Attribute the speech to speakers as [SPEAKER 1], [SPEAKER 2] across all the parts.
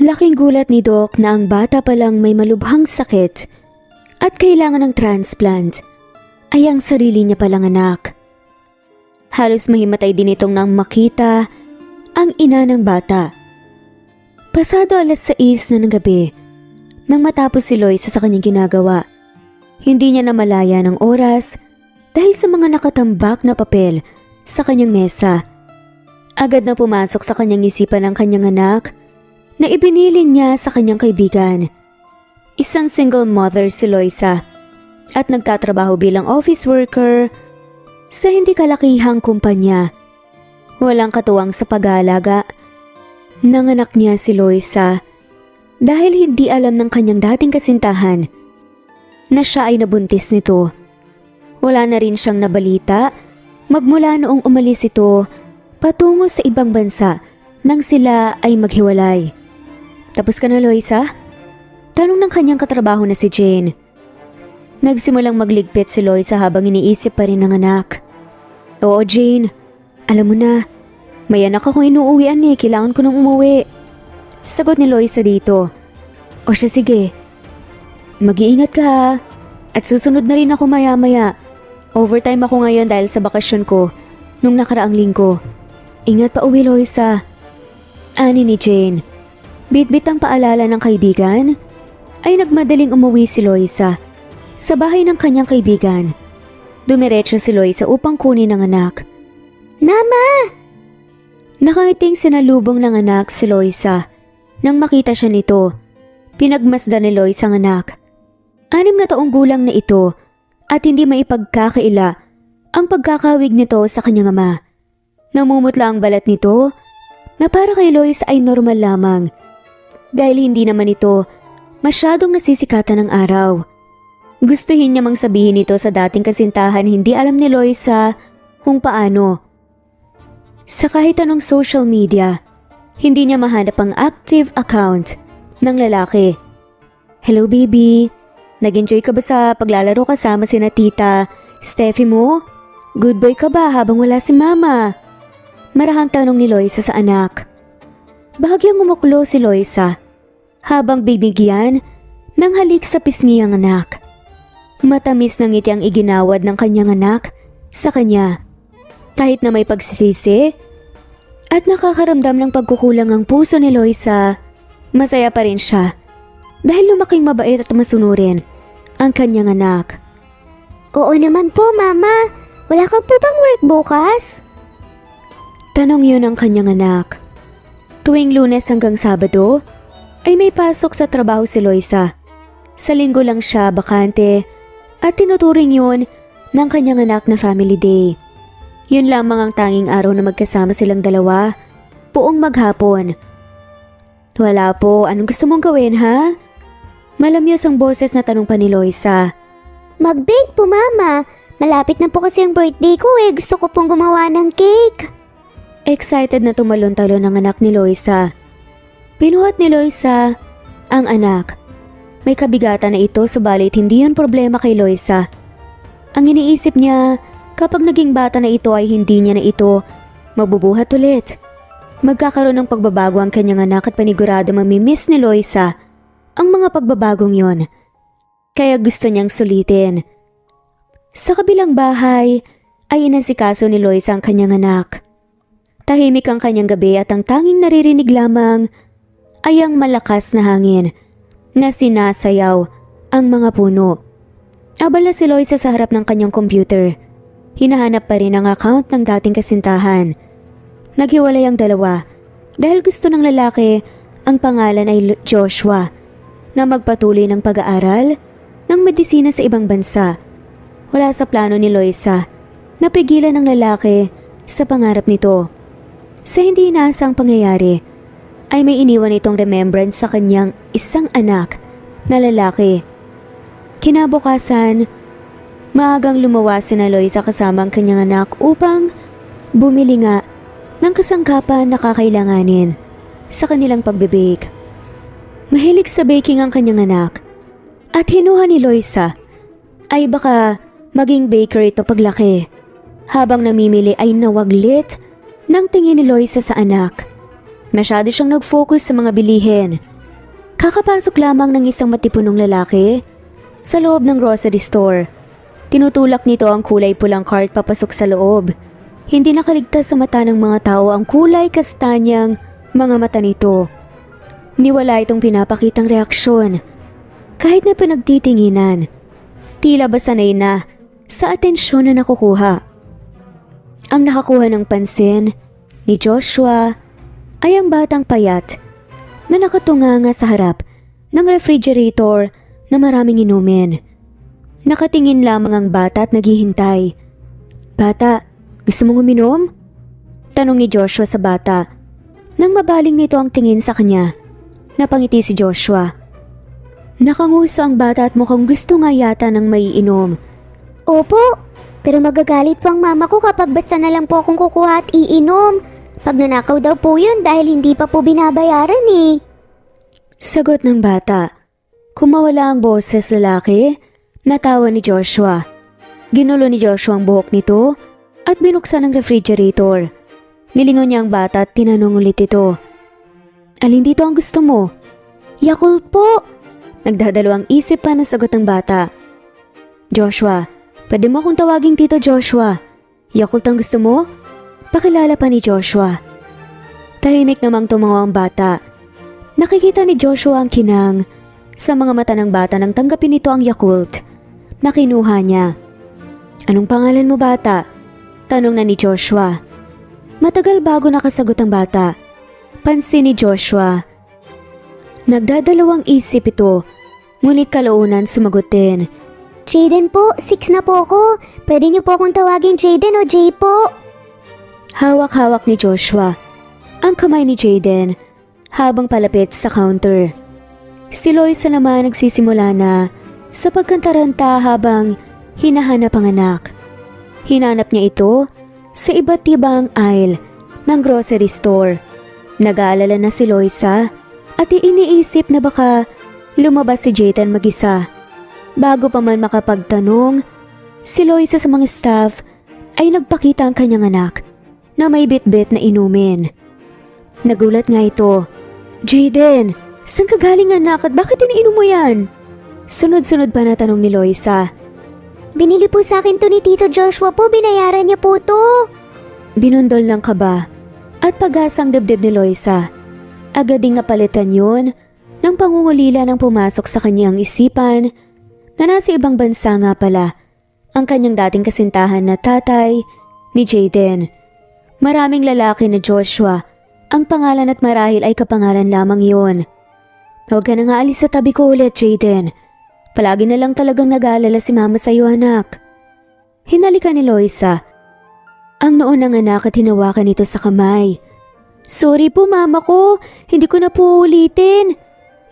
[SPEAKER 1] Laking gulat ni Doc na ang bata palang may malubhang sakit at kailangan ng transplant ay ang sarili niya palang anak. Halos mahimatay din itong nang makita ang ina ng bata. Pasado 6:00 na ng gabi nang matapos si Loisa sa kanyang ginagawa. Hindi niya namalaya ng oras dahil sa mga nakatambak na papel sa kanyang mesa. Agad na pumasok sa kanyang isipan ang kanyang anak na ibinilin niya sa kanyang kaibigan. Isang single mother si Loisa at nagtatrabaho bilang office worker sa hindi kalakihang kumpanya. Walang katuwang sa pag-aalaga ng anak niya si Loisa dahil hindi alam ng kanyang dating kasintahan na siya ay nabuntis nito. Wala na rin siyang nabalita magmula noong umalis ito patungo sa ibang bansa nang sila ay maghiwalay. Tapos ka na, Loisa? Tanong ng kanyang katrabaho na si Jane. Nagsimulang magligpit si Loisa habang iniisip pa rin ng anak. Oo, Jane. Alam mo na, may anak akong inuuwian eh. Kailangan ko nang umuwi. Sagot ni Loisa dito. O siya, sige. Mag-iingat ka ha. At susunod na rin ako maya-maya. Overtime ako ngayon dahil sa bakasyon ko nung nakaraang linggo. Ingat pa uwi, Loisa. Ani ni Jane. Bitbit ang paalala ng kaibigan, ay nagmadaling umuwi si Loisa sa bahay ng kanyang kaibigan. Dumiretso si Loisa upang kunin ang anak. Mama! Nakangiting sinalubong ng anak si Loisa. Nang makita siya nito, pinagmasdan ni Loisa ang anak. 6 na taong gulang na ito at hindi maipagkakaila ang pagkakawig nito sa kanyang ama. Namumutla ang balat nito na para kay Loisa ay normal lamang. Dahil hindi naman ito masyadong nasisikatan ng araw. Gustuhin niya mang sabihin ito sa dating kasintahan, hindi alam ni Loisa kung paano. Sa kahit anong social media, hindi niya mahanap ang active account ng lalaki. Hello baby, nag-enjoy ka ba sa paglalaro kasama sina tita Steffi mo? Good boy ka ba habang wala si mama? Marahang tanong ni Loisa sa anak. Bahagyang umuklo si Loisa habang binigyan ng halik sa pisngi ang anak. Matamis ng ngiti ang iginawad ng kanyang anak sa kanya. Kahit na may pagsisisi at nakakaramdam ng pagkukulang ang puso ni Loisa, masaya pa rin siya dahil lumaking mabait at masunurin ang kanyang anak.
[SPEAKER 2] Oo naman po, Mama. Wala ka po bang work bukas?
[SPEAKER 1] Tanong yun ng kanyang anak. Tuwing Lunes hanggang Sabado, ay may pasok sa trabaho si Loisa. Sa Linggo lang siya bakante at tinuturing yun ng kanyang anak na family day. Yun lamang ang tanging araw na magkasama silang dalawa, buong maghapon. Wala po, anong gusto mong gawin ha? Malamyos ang boses na tanong pa ni Loisa.
[SPEAKER 2] Mag-bake po, Mama. Malapit na po kasi ang birthday ko eh. Gusto ko pong gumawa ng cake.
[SPEAKER 1] Excited na tumalon-talon ang anak ni Loisa. Pinuhat ni Loisa ang anak. May kabigatan na ito subalit hindi yun problema kay Loisa. Ang iniisip niya, kapag naging bata na ito ay hindi niya na ito mabubuhat ulit. Magkakaroon ng pagbabago ang kanyang anak at panigurado mamimiss ni Loisa ang mga pagbabagong yon. Kaya gusto niyang sulitin. Sa kabilang bahay ay inasikaso ni Loisa ang kanyang anak. Tahimik ang kanyang gabi at ang tanging naririnig lamang ay ang malakas na hangin na sinasayaw ang mga puno. Abala si Loisa sa harap ng kanyang computer. Hinahanap pa rin ang account ng dating kasintahan. Naghiwalay ang dalawa dahil gusto ng lalaki ang pangalan ay Joshua na magpatuloy ng pag-aaral ng medisina sa ibang bansa. Wala sa plano ni Loisa na pigilan ng lalaki sa pangarap nito. Sa hindi inaasang pangyayari, ay may iniwan itong remembrance sa kanyang isang anak na lalaki. Kinabukasan, maagang lumawas si Loisa kasama ang kanyang anak upang bumili nga ng kasangkapan na kakailanganin sa kanilang pagbibake. Mahilig sa baking ang kanyang anak at hinuha ni Loisa ay baka maging baker ito paglaki. Habang namimili ay nawaglit ng tingin ni Loisa sa anak. Masyado siyang nag-focus sa mga bilihin Kakapasok lamang ng isang matipunong lalaki sa loob ng grocery store. Tinutulak nito ang kulay pulang cart papasok sa loob. Hindi nakaligtas sa mata ng mga tao ang kulay kastanyang mga mata nito. Niwala itong pinapakitang reaksyon. Kahit na pinagtitinginan, tila ba sanay na sa atensyon na nakukuha. Ang nakakuha ng pansin ni Joshua ay ang batang payat na nakatunganga sa harap ng refrigerator na maraming inumin. Nakatingin lamang ang bata at naghihintay. "Bata, gusto mong uminom?" Tanong ni Joshua sa bata. Nang mabaling nito ang tingin sa kanya, napangiti si Joshua. Nakanguso ang bata at mukhang gusto nga yata ng maiinom.
[SPEAKER 2] Opo, pero magagalit po ang mama ko kapag basta na lang po akong kukuha at iinom. Pag nanakaw daw po yun dahil hindi pa po binabayaran eh.
[SPEAKER 1] Sagot ng bata. Kumawala ang boses lalaki, natawa ni Joshua. Ginulo ni Joshua ang buhok nito at binuksan ang refrigerator. Nilingon niya ang bata at tinanong ulit ito. "Alin dito ang gusto mo?" "Yakult po." Nagdadalawang isip pa na sagot ng bata. "Joshua, pwede mo akong tawaging Tito Joshua. Yakult ang gusto mo?" Pakilala pa ni Joshua. Tahimik namang tumango ang bata. Nakikita ni Joshua ang kinang sa mga mata ng bata nang tanggapin nito ang Yakult na kinuha niya. "Anong pangalan mo, bata?" Tanong na ni Joshua. Matagal bago nakasagot ang bata. Pansin ni Joshua. Nagdadalawang isip ito, ngunit kalaunan sumagot din.
[SPEAKER 2] Jaden po, 6 na po ako. Pwede niyo po akong tawagin Jaden o Jay po.
[SPEAKER 1] Hawak-hawak ni Joshua ang kamay ni Jaden habang palapit sa counter. Si Loisa naman nagsisimula na sa pagkantaranta habang hinahanap ang anak. Hinanap niya ito sa iba't ibang aisle ng grocery store. Nag-aalala na si Loisa at iniisip na baka lumabas si Jaden mag-isa. Bago pa man makapagtanong, si Loisa sa mga staff ay nagpakita ang kanyang anak na may bit-bit na inumin. Nagulat nga ito. "Jaden, saan ka galing anak at bakit iniinom mo yan?" Sunod-sunod pa na tanong ni Loisa.
[SPEAKER 2] Binili po sa akin to ni Tito Joshua po, binayaran niya po to.
[SPEAKER 1] Binundol ng kaba at pag-asang dibdib ni Loisa. Agad ding napalitan yun ng pangungulila nang pumasok sa kanyang isipan na nasa ibang bansa nga pala ang kanyang dating kasintahan na tatay ni Jaden. Maraming lalaki na Joshua ang pangalan at marahil ay kapangalan lamang yun. "Huwag ka na nga alis sa tabi ko ulit, Jaden. Palagi na lang talagang nag-aalala si mama sa'yo, anak." Hinalikan ni Loisa ang noon ng anak at hinawakan ito sa kamay. "Sorry po mama ko, hindi ko na po ulitin."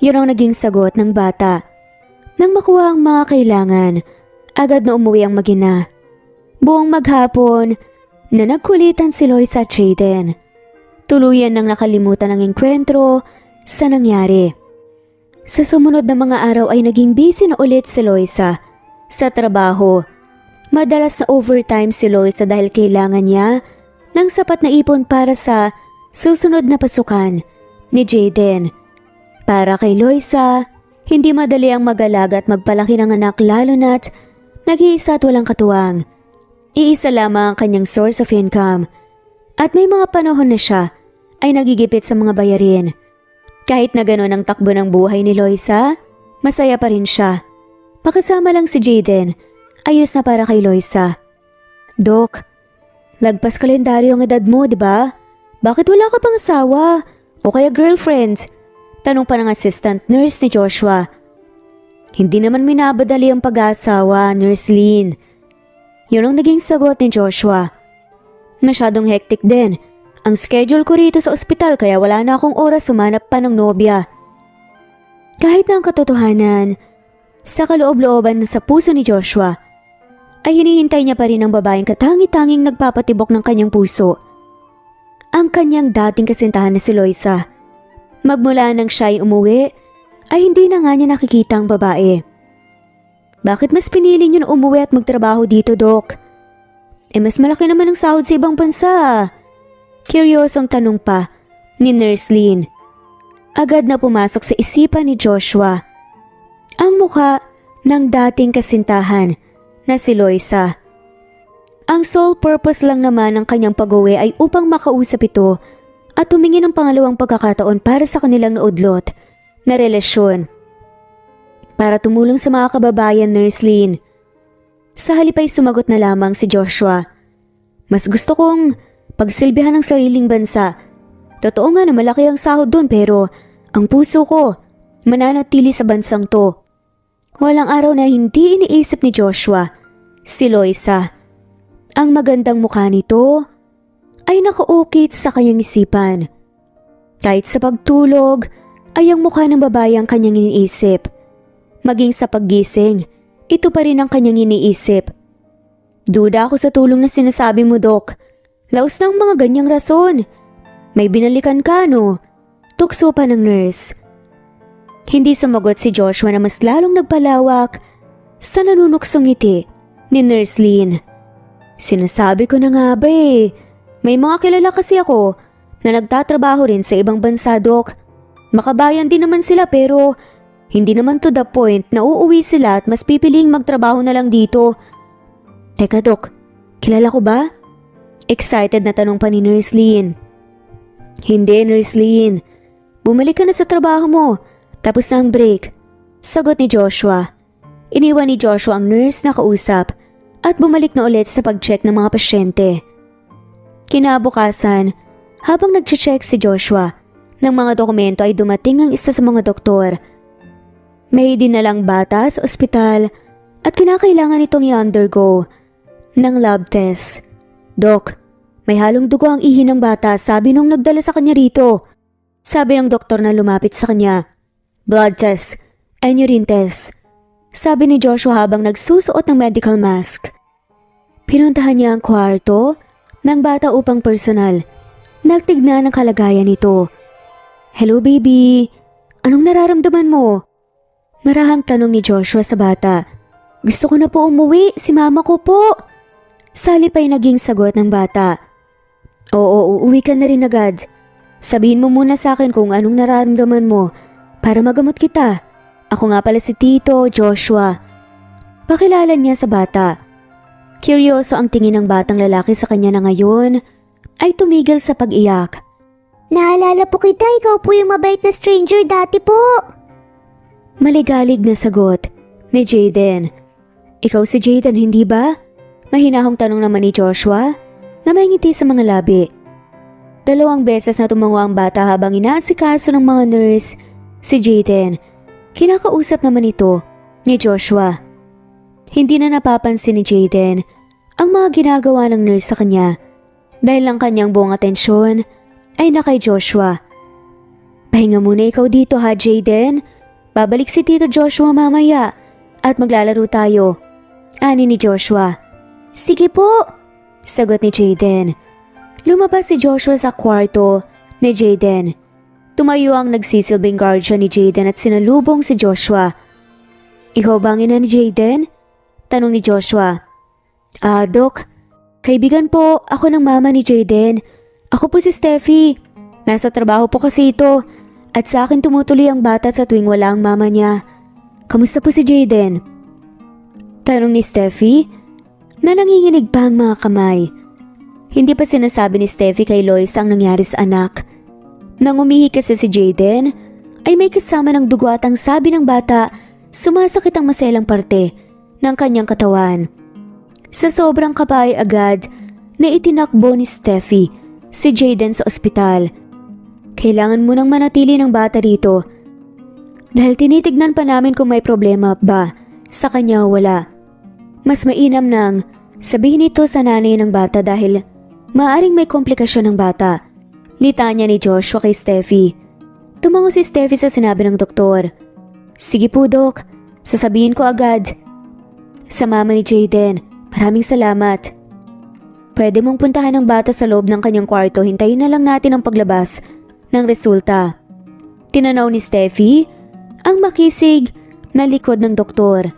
[SPEAKER 1] Yun ang naging sagot ng bata. Nang makuha ang mga kailangan, agad na umuwi ang mag-ina. Buong maghapon na nagkulitan si Loisa at Jaden. Tuluyan nang nakalimutan ang engkwentro sa nangyari. Sa sumunod na mga araw ay naging busy na ulit si Loisa sa trabaho. Madalas na overtime si Loisa dahil kailangan niya ng sapat na ipon para sa susunod na pasukan ni Jaden. Para kay Loisa, hindi madali ang mag-alaga at magpalaki ng anak lalo na't nag-iisa at walang katuwang. Iisa lamang ang kanyang source of income at may mga panahon na siya ay nagigipit sa mga bayarin. Kahit na gano'n ang takbo ng buhay ni Loisa, masaya pa rin siya. Pakasama lang si Jaden, ayos na para kay Loisa. "Dok, lagpas kalendaryo ang edad mo, di ba? Bakit wala ka pang asawa? O kaya girlfriend?" Tanong pa ng assistant nurse ni Joshua. "Hindi naman minabadali ang pag-aasawa, Nurse Lynn." Yun ang naging sagot ni Joshua. "Masyadong hectic din ang schedule ko rito sa ospital kaya wala na akong oras sumanap pa ng nobya." Kahit na ang katotohanan, sa kaloob-looban sa puso ni Joshua, ay hinihintay niya pa rin ang babaeng katangi-tanging nagpapatibok ng kanyang puso. Ang kanyang dating kasintahan na si Loisa. Magmula nang siya ay umuwi, ay hindi na nga niya nakikita ang babae. "Bakit mas pinili niyo na umuwi at magtrabaho dito, Dok? Mas malaki naman ang sahod sa ibang bansa." Curyosong tanong pa ni Nurse Lynn. Agad na pumasok sa isipan ni Joshua ang mukha ng dating kasintahan na si Loisa. Ang sole purpose lang naman ng kanyang pag-uwi ay upang makausap ito at tumingin ng pangalawang pagkakataon para sa kanilang naudlot na relasyon. Para tumulong sa mga kababayan, Nurse Lynn. Sa halip ay sumagot na lamang si Joshua. Mas gusto kong pagsilbihan ng sariling bansa. Totoo nga na malaki ang sahod doon pero ang puso ko mananatili sa bansang to. Walang araw na hindi iniisip ni Joshua si Loisa. Ang magandang mukha nito ay nakaukit sa kanyang isipan. Kahit sa pagtulog ay ang mukha ng babae ang kanyang iniisip. Maging sa paggising, ito pa rin ang kanyang iniisip. Duda ako sa tulong na sinasabi mo, Dok. Laos ng mga ganyang rason. May binalikan ka, no? Tukso pa ng nurse. Hindi sumagot si Joshua na mas lalong nagpalawak sa nanunuksong ngiti ni Nurse Lynn. Sinasabi ko na nga ba eh. May mga kilala kasi ako na nagtatrabaho rin sa ibang bansa, Dok. Makabayan din naman sila pero hindi naman to the point na uuwi sila at mas pipiling magtrabaho na lang dito. Teka, Dok, kilala ko ba? Excited na tanong pa ni Nurse Lynn. Hindi, Nurse Lynn. Bumalik ka na sa trabaho mo. Tapos na ang break. Sagot ni Joshua. Iniwan ni Joshua ang nurse na kausap at bumalik na ulit sa pag-check ng mga pasyente. Kinabukasan, habang nag-check si Joshua ng mga dokumento ay dumating ang isa sa mga doktor. May dinalang bata sa ospital at kinakailangan itong i-undergo ng lab test. Dok, may halong dugo ang ihi ng bata, sabi nung nagdala sa kanya rito. Sabi ng doktor na lumapit sa kanya. Blood test and urine test. Sabi ni Joshua habang nagsusuot ng medical mask. Pinuntahan niya ang kwarto ng bata upang personal nagtignan ang kalagayan nito. Hello baby, anong nararamdaman mo? Marahang tanong ni Joshua sa bata. Gusto ko na po umuwi, si mama ko po. Salip ay naging sagot ng bata. Oo, uuwi ka na rin agad. Sabihin mo muna sa akin kung anong nararamdaman mo para magamot kita. Ako nga pala si Tito, Joshua. Pakilala niya sa bata. Kuryoso ang tingin ng batang lalaki sa kanya na ngayon ay tumigil sa pag-iyak.
[SPEAKER 2] Naalala po kita, ikaw po yung mabait na stranger dati po.
[SPEAKER 1] Maligalig na sagot ni Jaden. Ikaw si Jaden, hindi ba? Mahinahong tanong naman ni Joshua na may ngiti sa mga labi. 2 beses na tumango ang bata habang inaasikaso ng mga nurse si Jaden. Kinakausap naman ito ni Joshua. Hindi na napapansin ni Jaden ang mga ginagawa ng nurse sa kanya dahil ang kanyang buong atensyon ay na kay Joshua. Pahinga muna ikaw dito ha, Jaden. Babalik si Tito Joshua mamaya at maglalaro tayo. Ani ni Joshua.
[SPEAKER 2] Sige po,
[SPEAKER 1] sagot ni Jaden. Lumabas si Joshua sa kwarto ni Jaden. Tumayo ang nagsisilbing guardian ni Jaden at sinalubong si Joshua. Ikaw ba ang ina ni Jaden? Tanong ni Joshua. Dok, kaibigan po ako ng mama ni Jaden. Ako po si Steffi. Nasa trabaho po kasi ito at sa akin tumutuloy ang bata sa tuwing wala ang mama niya. Kamusta po si Jaden? Tanong ni Steffi na nanginginig pa ang mga kamay. Hindi pa sinasabi ni Steffi kay Lois ang nangyari sa anak. Nang umihi kasi si Jaden ay may kasama ng dugo at ang sabi ng bata sumasakit ang maselang parte ng kanyang katawan. Sa sobrang kapay agad na itinakbo ni Steffi si Jaden sa ospital. Kailangan mo nang manatili ng bata rito dahil tinitignan pa namin kung may problema ba sa kanya o wala. Mas mainam nang sabihin ito sa nanay ng bata dahil maaring may komplikasyon ng bata. Litanya ni Joshua kay Steffi. Tumango si Steffi sa sinabi ng doktor. Sige po, Dok. Sasabihin ko agad. Sa mama ni Jaden, maraming salamat. Pwede mong puntahan ng bata sa loob ng kanyang kwarto. Hintayin na lang natin ang paglabas ng resulta. Tinanaw ni Steffi ang makisig na likod ng doktor.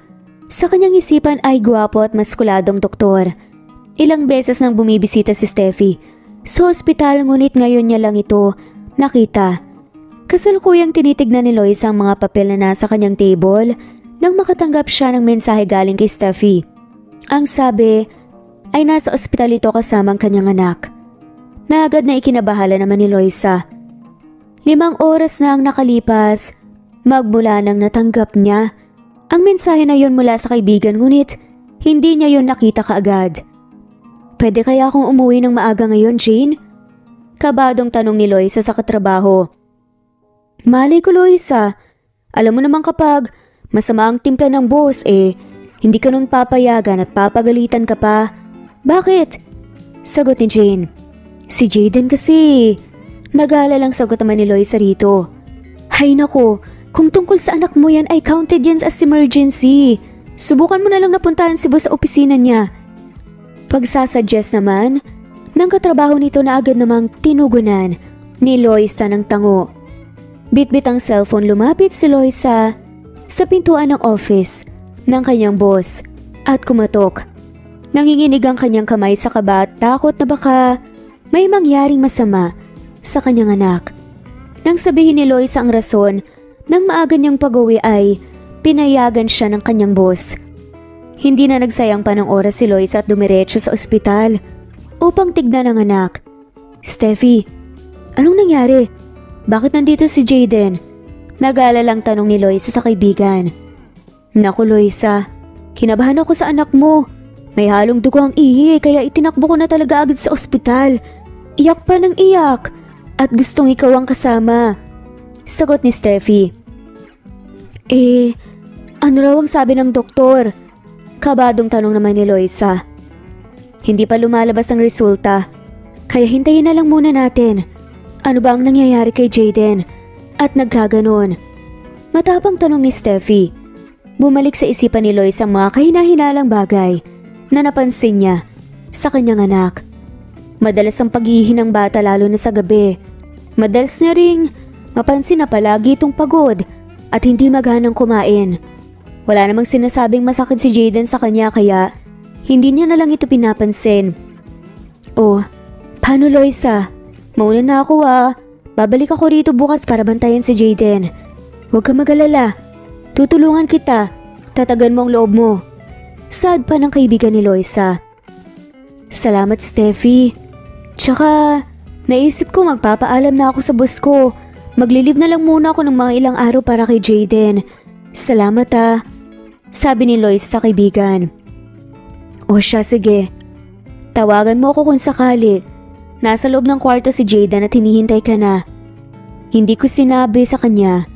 [SPEAKER 1] Sa kanyang isipan ay gwapo at maskuladong doktor. Ilang beses nang bumibisita si Steffi sa ospital ngunit ngayon niya lang ito nakita. Kasalukuyang tinitignan ni Loisa ang mga papel na nasa kanyang table nang makatanggap siya ng mensahe galing kay Steffi. Ang sabi ay nasa ospital ito kasama ang kanyang anak. Na agad na ikinabahala naman ni Loisa. 5 oras na ang nakalipas magmula nang natanggap niya ang mensahe na yon mula sa kaibigan, ngunit hindi niya yon nakita kaagad. Pwede kaya akong umuwi ng maaga ngayon, Jane? Kabadong tanong ni Loisa sa katrabaho. Malay ko, Loisa. Alam mo naman kapag masama ang timpla ng boss hindi ka nun papayagan at papagalitan ka pa. Bakit? Sagot ni Jane. Si Jaden kasi. Nag-aalalang sagot naman ni Loisa rito. Hay nako, kung tungkol sa anak mo yan ay counted yan as emergency. Subukan mo na lang napuntahan si boss sa opisina niya. Pagsasuggest naman ng katrabaho nito na agad namang tinugunan ni Loisa ng tango. Bitbit ang cellphone, lumapit si Loisa sa pintuan ng office ng kanyang boss at kumatok. Nanginginig ang kanyang kamay sa kaba at takot na baka may mangyaring masama sa kanyang anak. Nang sabihin ni Loisa ang rason nang maaga niyang pag-uwi ay pinayagan siya ng kanyang boss. Hindi na nagsayang pa ng oras si Loisa at dumiretso sa ospital upang tignan ang anak. Steffi, anong nangyari? Bakit nandito si Jaden? Nag-aalalang tanong ni Loisa sa kaibigan. Naku Loisa, kinabahan ako sa anak mo. May halong dugo ang ihi kaya itinakbo ko na talaga agad sa ospital. Iyak pa ng iyak at gustong ikaw ang kasama. Sagot ni Steffi. Ano raw ang sabi ng doktor? Kabadong tanong naman ni Loisa. Hindi pa lumalabas ang resulta, kaya hintayin na lang muna natin. Ano ba ang nangyayari kay Jaden? At nagkaganon. Matapang tanong ni Steffi. Bumalik sa isipan ni Loisa ang mga kahina-hinalang bagay na napansin niya sa kanyang anak. Madalas ang pag-ihi ng bata lalo na sa gabi. Madalas niya ring mapansin na palagi itong pagod at hindi maghanang kumain. Wala namang sinasabing masakit si Jaden sa kanya kaya hindi niya na lang ito pinapansin. Oh, paano Loisa? Mauna na ako Babalik ako rito bukas para bantayan si Jaden. Huwag ka mag-alala. Tutulungan kita. Tatagan mo ang loob mo. Sad pa ng kaibigan ni Loisa. Salamat Steffi. Tsaka, naisip ko magpapaalam na ako sa boss ko. Maglilive na lang muna ako ng mga ilang araw para kay Jaden. Salamat sabi ni Loisa sa kaibigan. O siya, sige. Tawagan mo ako kung sakali. Nasa loob ng kwarto si Jaden at hinihintay ka na. Hindi ko sinabi sa kanya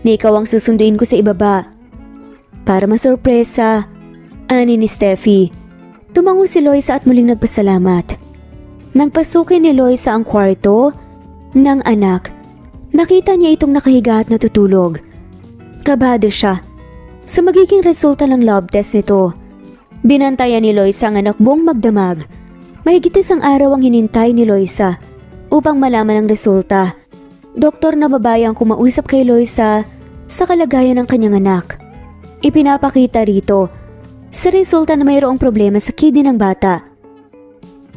[SPEAKER 1] na ikaw ang susunduin ko sa ibaba. Para masorpresa, ani ni Steffi. Tumango si Loisa at muling nagpasalamat. Nang pasukin ni Loisa ang kwarto ng anak, nakita niya itong nakahiga at natutulog. Kabado siya sa magiging resulta ng lab test nito. Binantayan ni Loisa ang anak buong magdamag. Mahigit isang araw ang hinintay ni Loisa upang malaman ang resulta. Doktor na babae ang kumausap kay Loisa sa kalagayan ng kanyang anak. Ipinapakita rito sa resulta na mayroong problema sa kidney ng bata.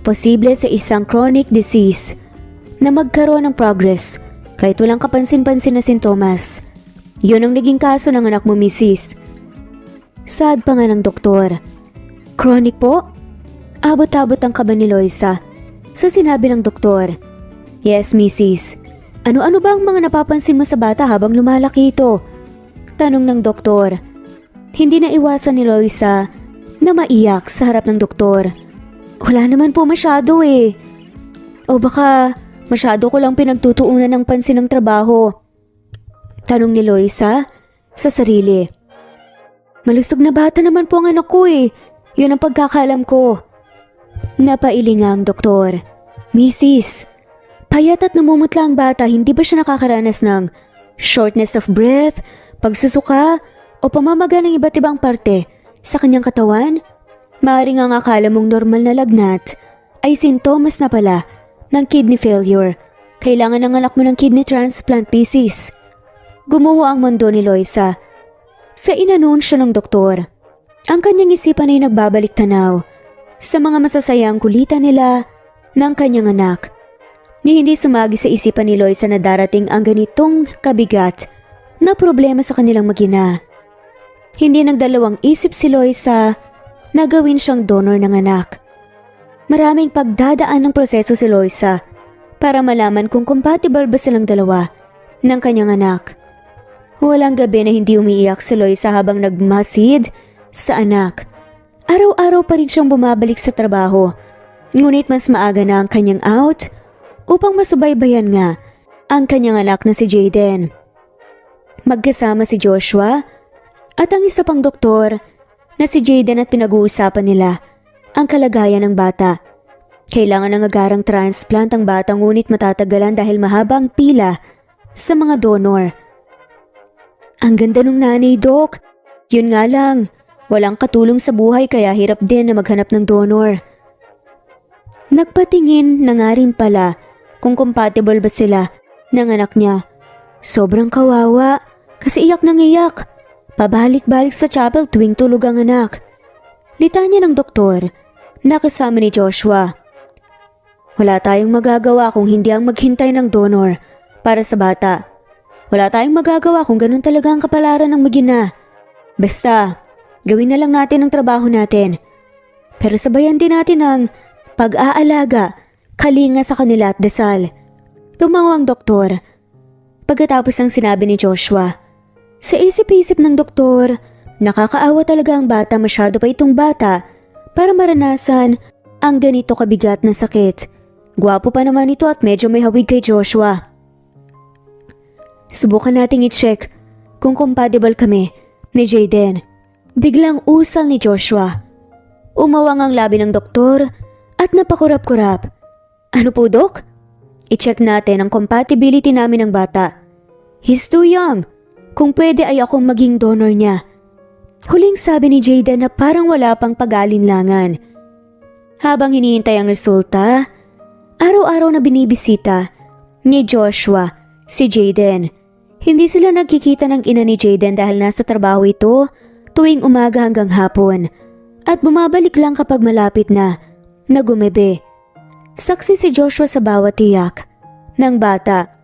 [SPEAKER 1] Posible sa isang chronic disease na magkaroon ng progress kahit walang kapansin-pansin na sintomas. Yun ang naging kaso ng anak mo, Mrs. Sad pa nga ng doktor. Chronic po? Abot-abot ang kaba ni Loisa sa sinabi ng doktor. Yes, Mrs. Ano-ano ba ang mga napapansin mo sa bata habang lumalaki ito? Tanong ng doktor. Hindi na iwasan ni Loisa na maiyak sa harap ng doktor. Wala naman po masyado O baka masyado ko lang pinagtutuunan ng pansin ng trabaho. Tanong ni Loisa sa sarili. Malusog na bata naman po ang anak ko Yun ang pagkakalam ko. Napailinga ang doktor. Mrs. Payat at namumutla ang bata, hindi ba siya nakakaranas ng shortness of breath, pagsusuka, o pamamaga ng iba't ibang parte sa kanyang katawan? Maaaring ang akala mong normal na lagnat ay sintomas na pala ng kidney failure. Kailangan ng anak mo ng kidney transplant, Mrs. Gumuho ang mundo ni Loisa sa inanunsyo ng doktor. Ang kanyang isipan ay nagbabalik tanaw sa mga masasayang kulitan nila ng kanyang anak. Ni hindi sumagi sa isipan ni Loisa na darating ang ganitong kabigat na problema sa kanilang mag-ina. Hindi nagdalawang isip si Loisa na gawin siyang donor ng anak. Maraming pagdadaan ng proseso si Loisa para malaman kung compatible ba silang dalawa ng kanyang anak. Walang gabi na hindi umiiyak si Loisa habang nagmasid sa anak. Araw-araw pa rin siyang bumabalik sa trabaho, ngunit mas maaga na ang kanyang out upang masubaybayan nga ang kanyang anak na si Jayden. Magkasama si Joshua at ang isa pang doktor na si Jayden at pinag-uusapan nila ang kalagayan ng bata. Kailangan ng agarang transplant ang bata ngunit matatagalan dahil mahaba ang pila sa mga donor. Ang ganda ng nanay, Dok. Yun nga lang, walang katulong sa buhay kaya hirap din na maghanap ng donor. Nagpatingin na nga rin pala kung compatible ba sila ng anak niya. Sobrang kawawa kasi iyak nang iyak. Pabalik-balik sa chapel tuwing tulog ang anak. Litanya ng doktor na kasama ni Joshua. Wala tayong magagawa kung hindi ang maghintay ng donor para sa bata. Wala tayong magagawa kung ganun talaga ang kapalaran ng mag-ina. Basta, gawin na lang natin ang trabaho natin. Pero sabayan din natin ang pag-aalaga, kalinga sa kanila at dasal. Tumawa ang doktor. Pagkatapos ng sinabi ni Joshua, sa isip-isip ng doktor, nakakaawa talaga ang bata, masyado pa itong bata para maranasan ang ganito kabigat na sakit. Gwapo pa naman ito at medyo may hawig kay Joshua. Subukan nating i-check kung compatible kami ni Jayden. Biglang usal ni Joshua. Umawang ang labi ng doktor at napakurap-kurap. Ano po, Dok? I-check natin ang compatibility namin ng bata. He's too young. Kung pwede ay akong maging donor niya. Huling sabi ni Jayden na parang wala pang pag-alinlangan. Habang hinihintay ang resulta, araw-araw na binibisita ni Joshua si Jayden. Hindi sila nagkikita ng ina ni Jayden dahil nasa trabaho ito tuwing umaga hanggang hapon at bumabalik lang kapag malapit na gumebe. Saksi si Joshua sa bawat tiyak ng bata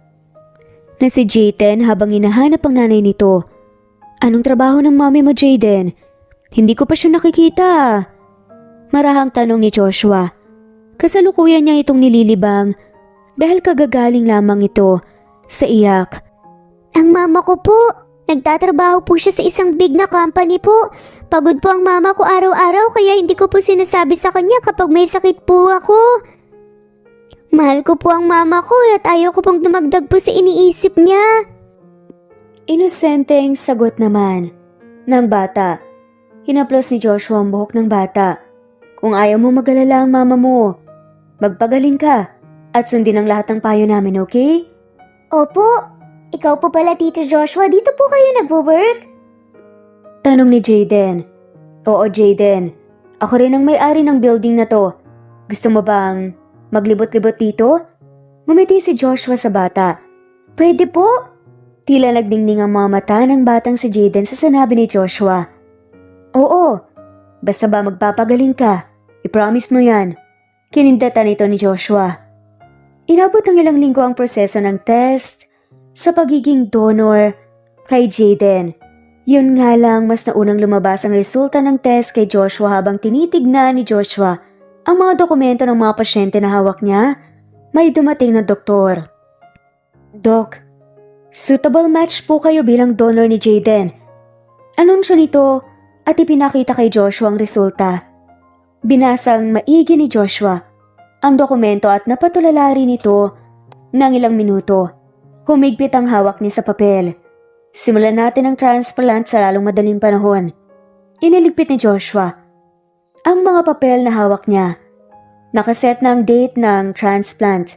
[SPEAKER 1] na si Jayden habang hinahanap ang nanay nito. Anong trabaho ng mami mo, Jayden? Hindi ko pa siya nakikita. Marahang tanong ni Joshua. Kasalukuyan niya itong nililibang dahil kagagaling lamang ito sa iyak.
[SPEAKER 2] Ang mama ko po, nagtatrabaho po siya sa isang big na company po. Pagod po ang mama ko araw-araw kaya hindi ko po sinasabi sa kanya kapag may sakit po ako. Mahal ko po ang mama ko at ayaw ko pong dumagdag po sa iniisip niya.
[SPEAKER 1] Inosenteng sagot naman ng bata. Hinaplos ni Joshua ang buhok ng bata. Kung ayaw mo mag-alala ang mama mo, magpagaling ka at sundin ang lahat ng payo namin, okay?
[SPEAKER 2] Opo, ikaw po pala Tito Joshua, dito po kayo nagwo-work?
[SPEAKER 1] Tanong ni Jayden. Oo, Jayden. Ako rin ang may-ari ng building na to. Gusto mo bang maglibot-libot dito? Ngumiti si Joshua sa bata. Pwede po? Tila nagdingning ang mga mata ng batang si Jayden sa sinabi ni Joshua. Oo, basta ba magpapagaling ka? I-promise mo yan. Kinindatan ito ni Joshua. Inabot ng ilang linggo ang proseso ng test sa pagiging donor kay Jayden. Yun nga lang, mas naunang lumabas ang resulta ng test kay Joshua habang tinitignan ni Joshua ang mga dokumento ng mga pasyente na hawak niya. May dumating na doktor. Doc, suitable match po kayo bilang donor ni Jayden. Anunsyo nito at ipinakita kay Joshua ang resulta. Binasang maigi ni Joshua ang dokumento at napatulala rin ito ng ilang minuto. Humigpit ang hawak niya sa papel. Simulan natin ang transplant sa lalong madaling panahon. Iniligpit ni Joshua ang mga papel na hawak niya. Nakaset na ang date ng transplant.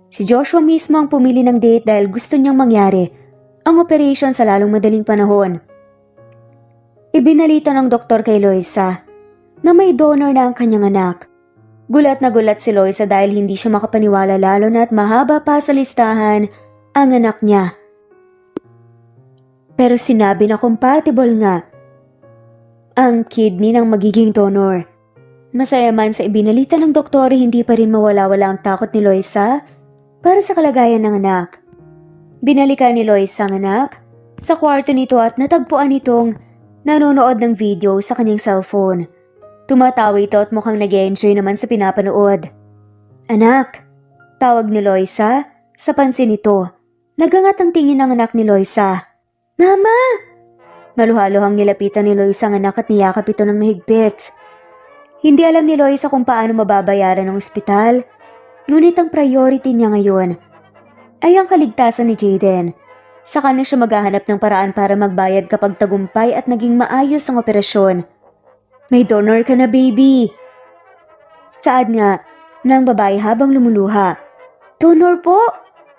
[SPEAKER 1] Si Joshua mismo ang pumili ng date dahil gusto niyang mangyari ang operation sa lalong madaling panahon. Ibinalita ng doktor kay Loisa na may donor na ang kanyang anak. Gulat na gulat si Loisa dahil hindi siya makapaniwala lalo na't mahaba pa sa listahan ang anak niya. Pero sinabi na compatible nga ang kidney ng magiging donor. Masaya man sa ibinalita ng doktor, hindi pa rin mawala-wala ang takot ni Loisa para sa kalagayan ng anak. Binalikan ni Loisa ang anak sa kwarto nito at natagpuan itong nanonood ng video sa kanyang cellphone. Tumatawa ito at mukhang nag-enjoy naman sa pinapanood. Anak, tawag ni Loisa sa pansin nito. Nagangat ang tingin ng anak ni Loisa. Mama! Maluhaluhang nilapitan ni Loisa ang anak at niyakap ito ng mahigpit. Hindi alam ni Loisa kung paano mababayaran ng ospital, ngunit ang priority niya ngayon ay ang kaligtasan ni Jaden. Saka na siya maghahanap ng paraan para magbayad kapag tagumpay at naging maayos ang operasyon. May donor ka na, baby! Saad nga ng babae habang lumuluha. Donor po?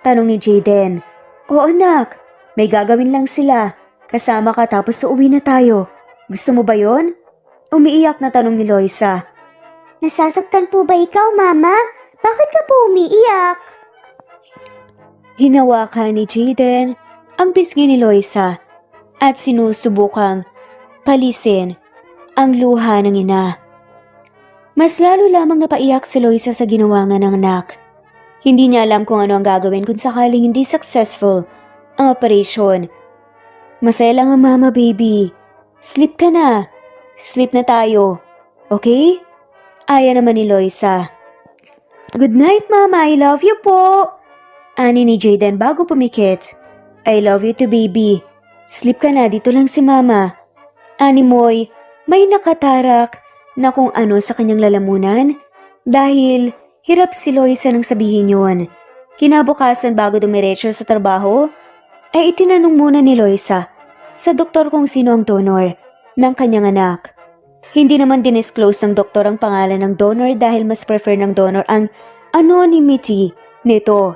[SPEAKER 1] Tanong ni Jaden. Oo anak, may gagawin lang sila. Kasama ka tapos uuwi na tayo. Gusto mo ba yon? Umiiyak na tanong ni Loisa.
[SPEAKER 2] Nasasaktan po ba ikaw, Mama? Bakit ka po umiiyak?
[SPEAKER 1] Hinawakan ni Jaden ang pisngi ni Loisa at sinusubukang palisin ang luha ng ina. Mas lalo lamang napaiyak si Loisa sa ginawa nga ng anak. Hindi niya alam kung ano ang gagawin kung sakaling hindi successful ang operation. Masaya lang ang mama, baby. Sleep ka na. Sleep na tayo. Okay? Aya naman ni Loisa. Good night, Mama. I love you po. Ani ni Jaden bago pumikit. I love you too, baby. Sleep ka na. Dito lang si Mama. Ani Moy, may nakatarak na kung ano sa kanyang lalamunan dahil hirap si Loisa nang sabihin yun. Kinabukasan bago dumiretso sa trabaho, ay itinanong muna ni Loisa sa doktor kung sino ang donor ng kanyang anak. Hindi naman dinisclose ng doktor ang pangalan ng donor dahil mas prefer ng donor ang anonymity nito.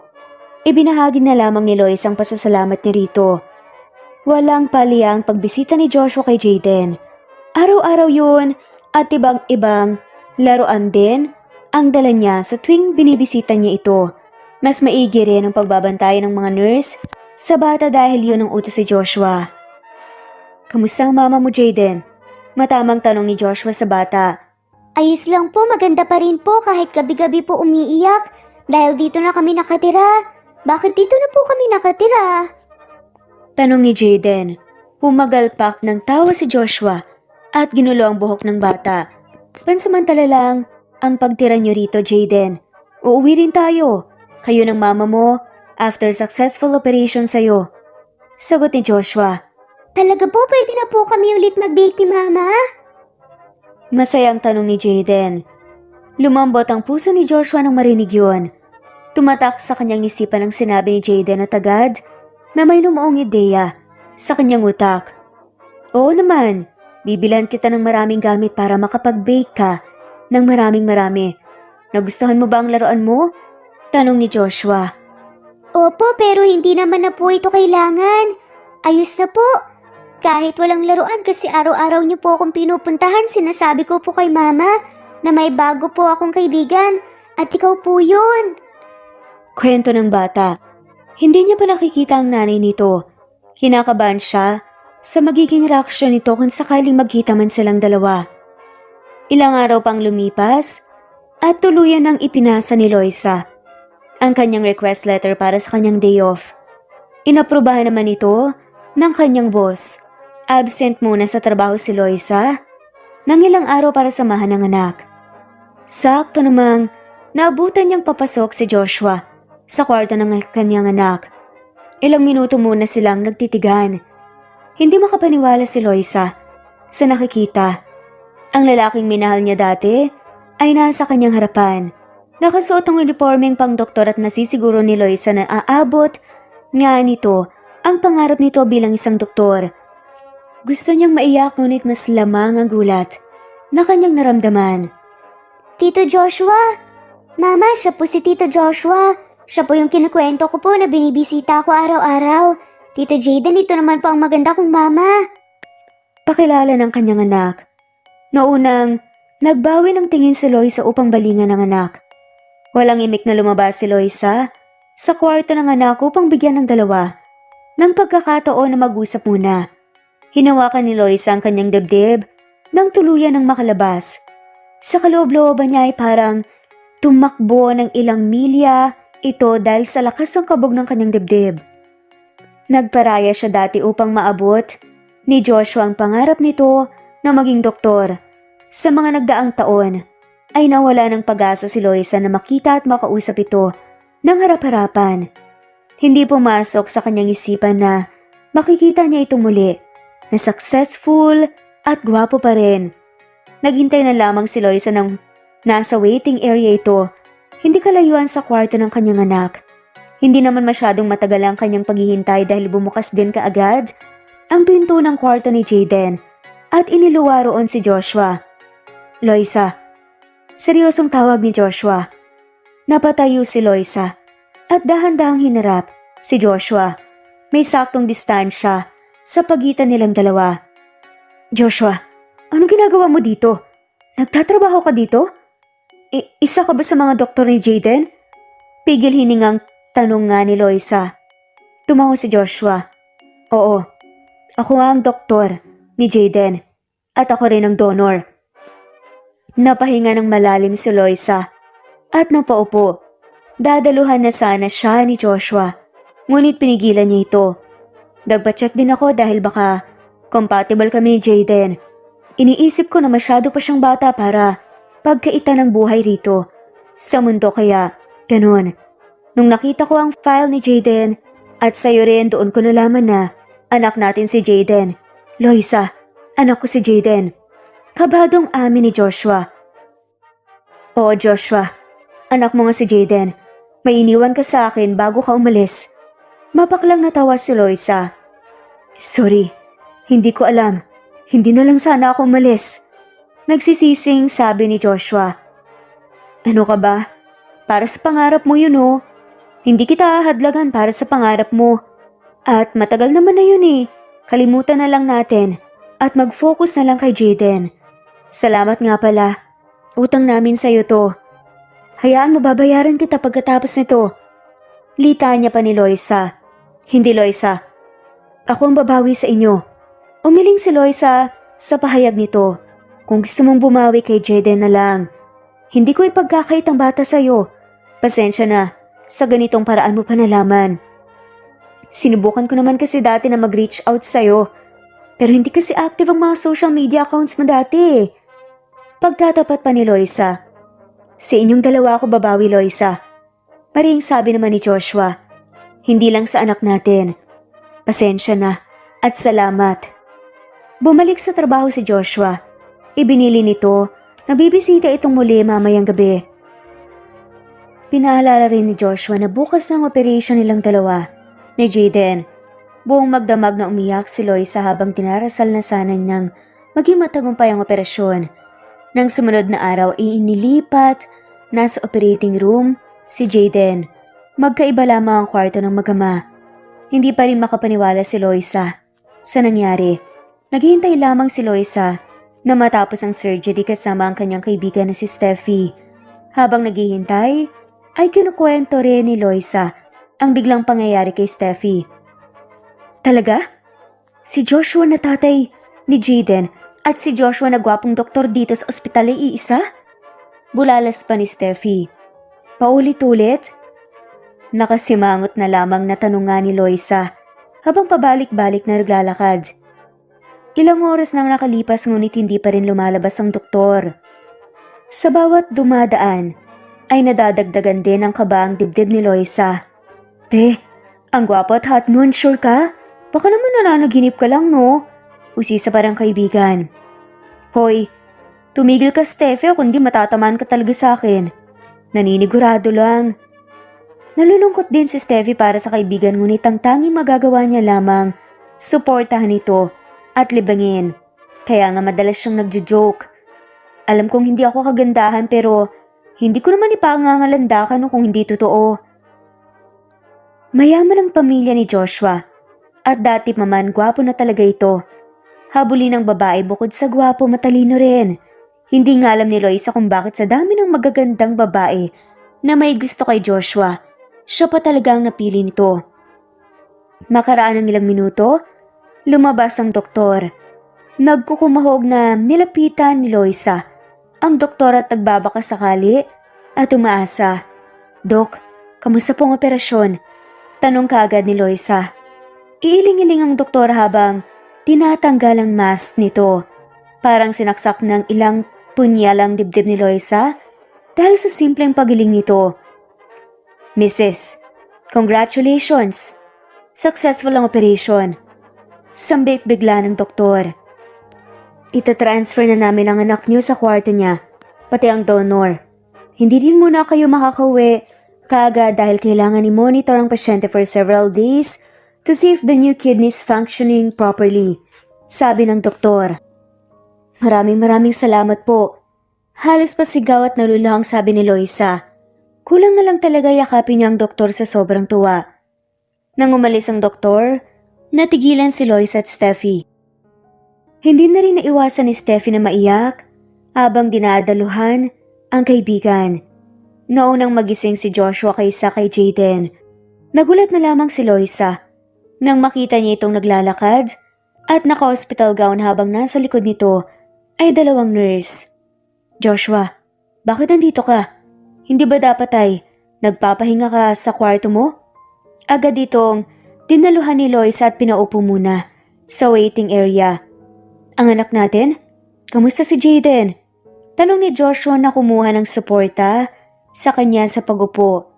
[SPEAKER 1] Ibinahagi na lamang ni Loisa ang pasasalamat niya rito. Walang paliyang pagbisita ni Joshua kay Jaden. Araw-araw yun at ibang-ibang laruan din ang dala niya sa tuwing binibisita niya ito. Mas maigi rin ang pagbabantay ng mga nurse sa bata dahil yun ang utos si Joshua. Kamusta ang mama mo, Jaden? Matamang tanong ni Joshua sa bata.
[SPEAKER 2] Ayos lang po, maganda pa rin po kahit gabi-gabi po umiiyak dahil dito na kami nakatira. Bakit dito na po kami nakatira?
[SPEAKER 1] Tanong ni Jaden. Humagalpak ng tawa si Joshua at ginulo ang buhok ng bata. Pansamantala lang ang pagtira niyo rito, Jaden. Uuwi rin tayo. Kayo ng mama mo after successful operation sa'yo. Sagot ni Joshua.
[SPEAKER 2] Talaga po, pwede na po kami ulit mag-bake ni Mama?
[SPEAKER 1] Masayang tanong ni Jaden. Lumambot ang puso ni Joshua nang marinig yun. Tumatak sa kanyang isipan ang sinabi ni Jaden at agad na may lumuong ideya sa kanyang utak. Oo naman, bibilan kita ng maraming gamit para makapag-bake ka ng marami. Nagustuhan mo ba ang laruan mo? Tanong ni Joshua.
[SPEAKER 2] Opo, pero hindi naman na po ito kailangan. Ayos na po. Kahit walang laruan kasi araw-araw niyo po akong pinupuntahan, sinasabi ko po kay Mama na may bago po akong kaibigan at ikaw po yun.
[SPEAKER 1] Kwento ng bata. Hindi niya pa nakikita ang nanay nito. Kinakabahan siya sa magiging reaksyon nito kung sakaling magkita man silang dalawa. Ilang araw pang lumipas at tuluyan nang ipinasa ni Loisa ang kanyang request letter para sa kanyang day off. Inaprubahan naman ito ng kanyang boss. Absent muna sa trabaho si Loisa ng ilang araw para samahan ng anak. Sakto namang naabutan niyang papasok si Joshua sa kwarto ng kanyang anak. Ilang minuto muna silang nagtitigan. Hindi makapaniwala si Loisa sa nakikita. Ang lalaking minahal niya dati ay nasa kanyang harapan. Nakasuot ang uniformeng pang doktor at nasisiguro ni Loisa na aabot nga nito ang pangarap nito bilang isang doktor. Gusto niyang maiyak ngunit mas lamang ang gulat na kanyang naramdaman.
[SPEAKER 2] Tito Joshua? Mama, siya po si Tito Joshua. Siya po yung kinukwento ko po na binibisita ko araw-araw. Tito Jaden, ito naman po ang maganda kong mama.
[SPEAKER 1] Pakilala ng kanyang anak. Noonang, nagbawi ng tingin si Loisa upang balingan ng anak. Walang imik na lumabas si Loisa sa kwarto ng anak upang bigyan ng dalawa ng pagkakataon na mag-usap muna. Hinawakan ni Loisa ang kanyang dibdib nang tuluyan ng makalabas. Sa kaloob-looban niya ay parang tumakbo ng ilang milya Ito dahil sa lakas ng kabog ng kanyang dibdib. Nagparaya siya dati upang maabot ni Joshua ang pangarap nito na maging doktor. Sa mga nagdaang taon, ay nawala ng pag-asa si Loisa na makita at makausap ito ng harap-harapan. Hindi pumasok sa kanyang isipan na makikita niya ito muli, na successful at gwapo pa rin. Naghintay na lamang si Loisa nang nasa waiting area ito, hindi kalayuan sa kwarto ng kanyang anak. Hindi naman masyadong matagal ang kanyang paghihintay dahil bumukas din kaagad ang pinto ng kwarto ni Jaden at iniluwa roon si Joshua. Loisa. Seryosong tawag ni Joshua. Napatayo si Loisa at dahan-dahang hinarap si Joshua. May saktong distansya sa pagitan nilang dalawa. Joshua, anong ginagawa mo dito? Nagtatrabaho ka dito? Isa ka ba sa mga doktor ni Jaden? Pigil hiningang tanong nga ni Loisa. Tumango si Joshua. Oo, ako nga ang doktor ni Jaden at ako rin ang donor. Napahinga ng malalim si Loisa at napaupo. Dadaluhan na sana siya ni Joshua, ngunit pinigilan niya ito. Nagpa-check din ako dahil baka compatible kami ni Jaden. Iniisip ko na masyado pa siyang bata para pagkaitan ng buhay rito sa mundo, kaya ganun. Nung nakita ko ang file ni Jaden at sa'yo rin, doon ko nalaman na anak natin si Jaden. Loisa, anak ko si Jaden. Kabadong amin ni Joshua. Oo Joshua, anak mo nga si Jaden. May iniwan ka sa akin bago ka umalis. Mapaklang natawa si Loisa. Sorry, hindi ko alam. Hindi na lang sana ako umalis. Nagsisising sabi ni Joshua. Ano ka ba? Para sa pangarap mo yun oh. Hindi kita ahadlagan para sa pangarap mo. At matagal naman na yun eh. Kalimutan na lang natin. At mag-focus na lang kay Jaden. Salamat nga pala. Utang namin sa'yo to. Hayaan mo, babayaran kita pagkatapos nito. Lita niya pa ni Loisa. Hindi Loisa. Ako ang babawi sa inyo. Umiling si Loisa sa pahayag nito. Kung gusto mong bumawi kay Jaden na lang. Hindi ko ipagkakait ang bata sa'yo. Pasensya na, sa ganitong paraan mo pa nalaman. Sinubukan ko naman kasi dati na mag-reach out sa'yo. Pero hindi kasi active ang mga social media accounts mo dati. Pagtatapat pa ni Loisa. Sa inyong dalawa ako babawi, Loisa. Maring sabi naman ni Joshua. Hindi lang sa anak natin. Pasensya na at salamat. Bumalik sa trabaho si Joshua. Ibinili nito na bibisita itong muli mamayang gabi. Pinaalala rin ni Joshua na bukas ang operation nilang dalawa ni Jaden. Buong magdamag na umiyak si Loisa habang dinarasal na sana niyang maging matagumpay ang operasyon. Nang sumunod na araw ay inilipat nasa operating room si Jaden. Magkaiba lamang ang kwarto ng mag-ama. Hindi pa rin makapaniwala si Loisa sa nangyari. Naghihintay lamang si Loisa na matapos ang surgery kasama ang kanyang kaibigan na si Steffi. Habang naghihintay, ay kinukwento rin ni Loisa ang biglang pangyayari kay Steffi. Talaga? Si Joshua na tatay ni Jaden at si Joshua na gwapong doktor dito sa ospital ay iisa? Bulalas pa ni Steffi. Paulit-ulit? Nakasimangot na lamang na tanong nga ni Loisa habang pabalik-balik na naglalakad. Ilang oras nang nakalipas ngunit hindi pa rin lumalabas ang doktor. Sa bawat dumadaan ay nadadagdagan din ang kaba ang dibdib ni Loisa. Te, ang gwapo at hot nun, sure ka? Baka naman nananaginip ka lang, no? Usisa parang kaibigan. Hoy, tumigil ka Steffi o kundi matatamaan ka talaga sa akin. Naninigurado lang. Nalulungkot din si Steffi para sa kaibigan ngunit ang tanging magagawa niya lamang suportahan ito at libangin. Kaya nga madalas siyang nagjo-joke. Alam kong hindi ako kagandahan pero hindi ko naman ipangangalandakan kung hindi totoo. Mayaman ang pamilya ni Joshua at dati pa man gwapo na talaga ito. Habulin ng babae bukod sa gwapo matalino rin. Hindi nga alam ni Loisa kung bakit sa dami ng magagandang babae na may gusto kay Joshua, siya pa talaga ang napili nito. Makaraan ng ilang minuto, lumabas ang doktor. Nagkukumahog na nilapitan ni Loisa ang doktor at nagbabaka sakali at umaasa. Dok, Kamusta pong operasyon? Tanong kaagad ni Loisa. Iiling-iling ang doktor habang tinatanggal ang mask nito. Parang sinaksak ng ilang punyal ang dibdib ni Loisa dahil sa simpleng pagiling nito. Mrs., congratulations! Successful ang operation. Sambit bigla ng doktor. Ita-transfer na namin ang anak niyo sa kwarto niya, pati ang donor. Hindi din muna kayo makakauwi kaagad dahil kailangan i-monitor ang pasyente for several days to see if the new kidney is functioning properly, sabi ng doktor. Maraming salamat po. Halos pasigaw at nalulahang sabi ni Loisa. Kulang na lang talaga yakapin niya ang doktor sa sobrang tuwa. Nang umalis ang doktor, natigilan si Loisa at Steffi. Hindi na rin naiwasan ni Steffi na maiyak habang dinadaluhan ang kaibigan. Naunang magising si Joshua kaysa kay Jaden. Nagulat na lamang si Loisa nang makita niya itong naglalakad at naka-hospital gown habang nasa likod nito ay dalawang nurse. Joshua, bakit nandito ka? Hindi ba dapat ay nagpapahinga ka sa kwarto mo? Agad ditong dinaluhan ni Loisa at pinaupo muna sa waiting area. Ang anak natin? Kamusta si Jaden? Tanong ni Joshua na kumuha ng suporta sa kanya sa pagupo.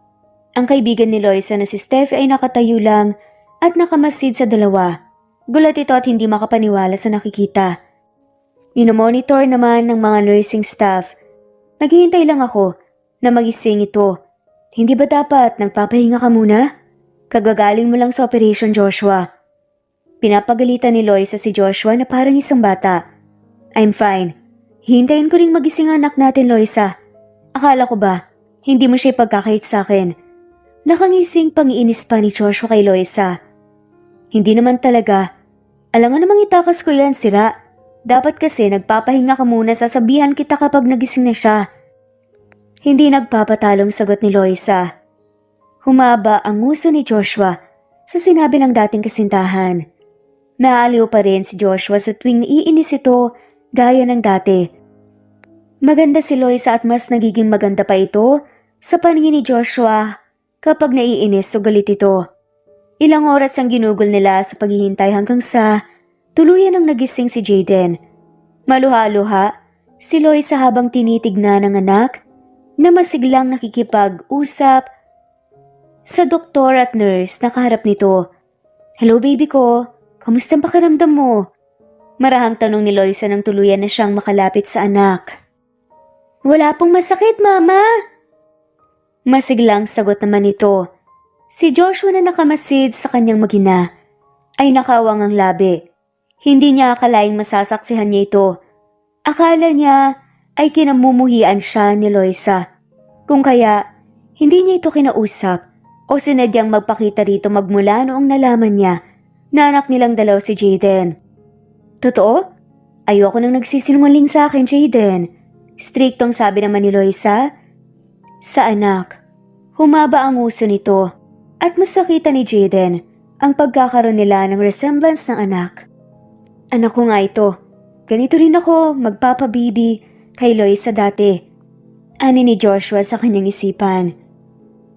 [SPEAKER 1] Ang kaibigan ni Loisa na si Steffi ay nakatayo lang at nakamasid sa dalawa. Gulat ito at hindi makapaniwala sa nakikita. Inomonitor naman ng mga nursing staff. Naghihintay lang ako na magising ito. Hindi ba dapat nagpapahinga ka muna? Kagagaling mo lang sa operation, Joshua. Pinapagalitan ni Loisa si Joshua na parang isang bata. I'm fine. Hintayin ko ring magising ang anak natin, Loisa. Akala ko ba, hindi mo siya ipagkakait sa akin? Nakangising pangiinis pa ni Joshua kay Loisa. Hindi naman talaga. Alam nga namang itakas ko yan, sira. Dapat kasi nagpapahinga ka muna, sasabihan kita kapag nagising na siya. Hindi nagpapatalong sagot ni Loisa. Humaba ang nguso ni Joshua sa sinabi ng dating kasintahan. Naaliw pa rin si Joshua sa tuwing naiinis ito gaya ng dati. Maganda si Loisa at mas nagiging maganda pa ito sa paningin ni Joshua kapag naiinis o galit ito. Ilang oras ang ginugol nila sa paghihintay hanggang sa tuluyan ang nagising si Jaden. Maluha-luha si Loisa habang tinitignan ng anak na masiglang nakikipag-usap sa doktor at nurse na kaharap nito. Hello baby ko, kamusta ang pakiramdam mo? Marahang tanong ni Loisa nang tuluyan na siyang makalapit sa anak. Wala pong masakit, Mama. Masiglang sagot naman ito. Si Joshua na nakamasid sa kanyang magina ay nakawang ang labi. Hindi niya akalaing masasaksihan niya ito. Akala niya ay kinamumuhian siya ni Loisa. Kung kaya, hindi niya ito kinausap o sinadyang magpakita rito magmula noong nalaman niya na anak nilang dalaw si Jaden. Totoo? Ayoko nang nagsisinungaling sa akin, Jaden. Striktong sabi naman ni Loisa sa anak. Humaba ang uso nito at mas nakita ni Jaden ang pagkakaroon nila ng resemblance ng anak. Anak ko nga ito. Ganito rin ako magpapabibi kay Loisa dati. Ani ni Joshua sa kanyang isipan.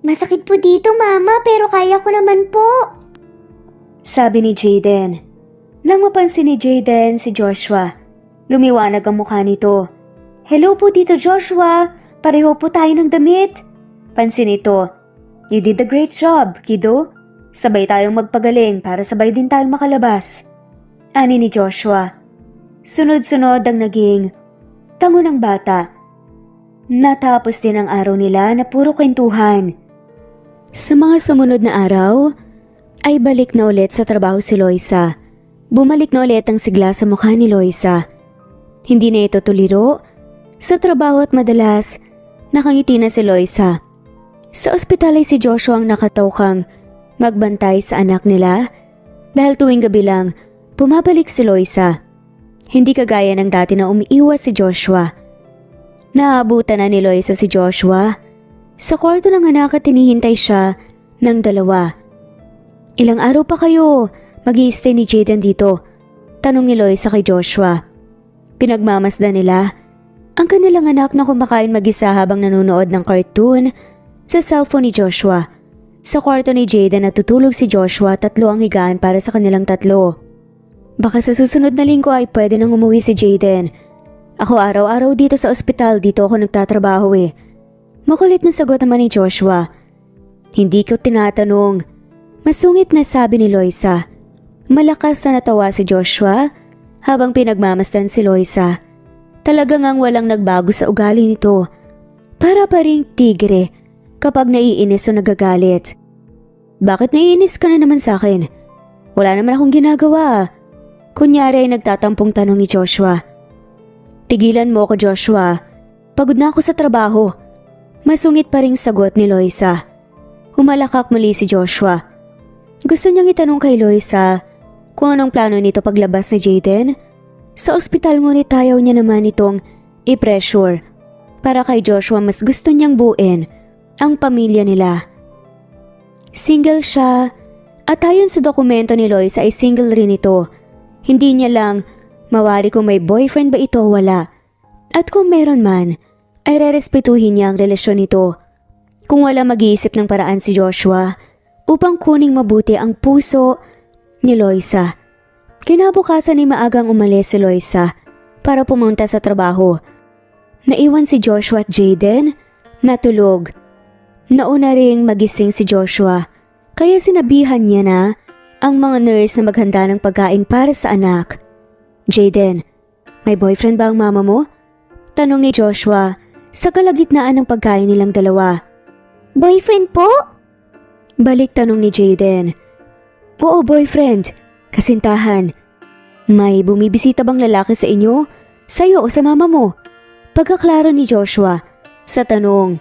[SPEAKER 2] Masakit po dito, Mama, pero kaya ko naman po.
[SPEAKER 1] Sabi ni Jaden. Nang mapansin ni Jaden si Joshua, lumiwanag ang mukha nito. Hello po Tito Joshua, pareho po tayo ng damit. Pansin ito. You did a great job, kiddo. Sabay tayong magpagaling para sabay din tayong makalabas. Ani ni Joshua. Sunod-sunod ang naging tango ng bata. Natapos din ang araw nila na puro kwentuhan. Sa mga sumunod na araw, ay balik na ulit sa trabaho si Loisa. Bumalik na ulit ang sigla sa mukha ni Loisa. Hindi na ito tuliro sa trabaho at madalas nakangiti na si Loisa. Sa ospital ay si Joshua ang nakataukang magbantay sa anak nila dahil tuwing gabi lang bumabalik si Loisa. Hindi kagaya ng dati na umiiwas si Joshua. Naabutan na ni Loisa si Joshua sa kwarto ng anak at hinihintay siya ng dalawa. Ilang araw pa kayo mag-i-stay ni Jaden dito? Tanong ni Loisa kay Joshua. Pinagmamasdan nila ang kanilang anak na kumakain mag-isa habang nanonood ng cartoon sa cellphone ni Joshua. Sa kwarto ni Jaden natutulog si Joshua, 3 ang higaan para sa kanilang 3. Baka sa susunod na linggo ay pwede nang umuwi si Jaden. Ako araw-araw dito sa ospital, dito ako nagtatrabaho eh. Makulit na sagot naman ni Joshua. Hindi ko tinatanong. Masungit na sabi ni Loisa. Malakas na natawa si Joshua habang pinagmamasdan si Loisa. Talaga ngang walang nagbago sa ugali nito. Para pa ring tigre kapag naiinis o nagagalit. Bakit naiinis ka na naman sa akin? Wala naman akong ginagawa. Kunyari ay nagtatampong tanong ni Joshua. Tigilan mo ako, Joshua. Pagod na ako sa trabaho. Masungit pa ring sagot ni Loisa. Humalakak muli si Joshua. Gusto niyang itanong kay Loisa kung anong plano nito paglabas ni Jaden. Sa ospital ngunit ayaw niya naman itong i-pressure. Para kay Joshua mas gusto niyang buuin ang pamilya nila. Single siya at ayon sa dokumento ni Loisa ay single rin ito. Hindi niya lang mawari kung may boyfriend ba ito o wala. At kung meron man, ay rerespetuhin niya ang relasyon nito. Kung wala mag-iisip ng paraan si Joshua upang kuning mabuti ang puso ni Loisa. Kinabukasan ay maagang umalis si Loisa para pumunta sa trabaho. Naiwan si Joshua at Jaden natulog. Nauna ring magising si Joshua kaya sinabihan niya na ang mga nurse na maghanda ng pagkain para sa anak. Jaden, may boyfriend ba ang mama mo? Tanong ni Joshua sa kalagitnaan ng pagkain nilang dalawa.
[SPEAKER 2] Boyfriend po?
[SPEAKER 1] Balik tanong ni Jaden. Oo, boyfriend. Kasintahan. May bumibisita bang lalaki sa inyo? Sa'yo o sa mama mo? Pagkaklaro ni Joshua sa tanong.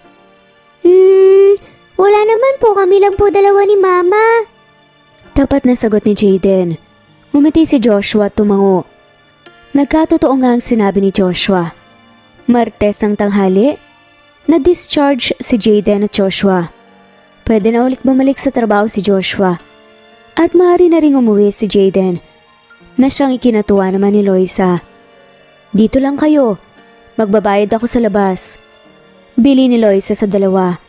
[SPEAKER 2] Wala naman po, kami lang po dalawa ni Mama.
[SPEAKER 1] Tapat na sagot ni Jaden. Ngumiti si Joshua at tumango. Nagkatotoo nga ang sinabi ni Joshua. Martes ng tanghali, na-discharge si Jaden at Joshua. Pwede na ulit bumalik sa trabaho si Joshua. At maaari na ring umuwi si Jaden na siyang ikinatuwa naman ni Loisa. Dito lang kayo, magbabayad ako sa labas. Bili ni Loisa sa dalawa.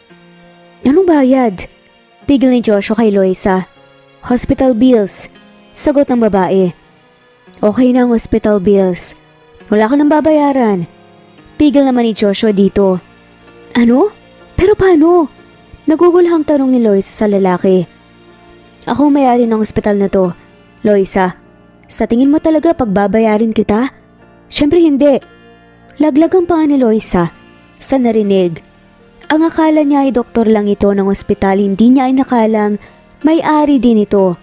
[SPEAKER 1] Anong bayad? Pigil ni Joshua kay Loisa. Hospital bills, sagot ng babae. Okay na ang hospital bills. Wala ko nang babayaran. Pigil naman ni Joshua dito. Ano? Pero paano? Nagugulhang tanong ni Loisa sa lalaki. Ako may-ari ng ospital na to. Loisa, sa tingin mo talaga pagbabayarin kita? Siyempre hindi. Laglag ang panga ni Loisa sa narinig. Ang akala niya ay doktor lang ito ng ospital, hindi niya ay nakalang may-ari din ito.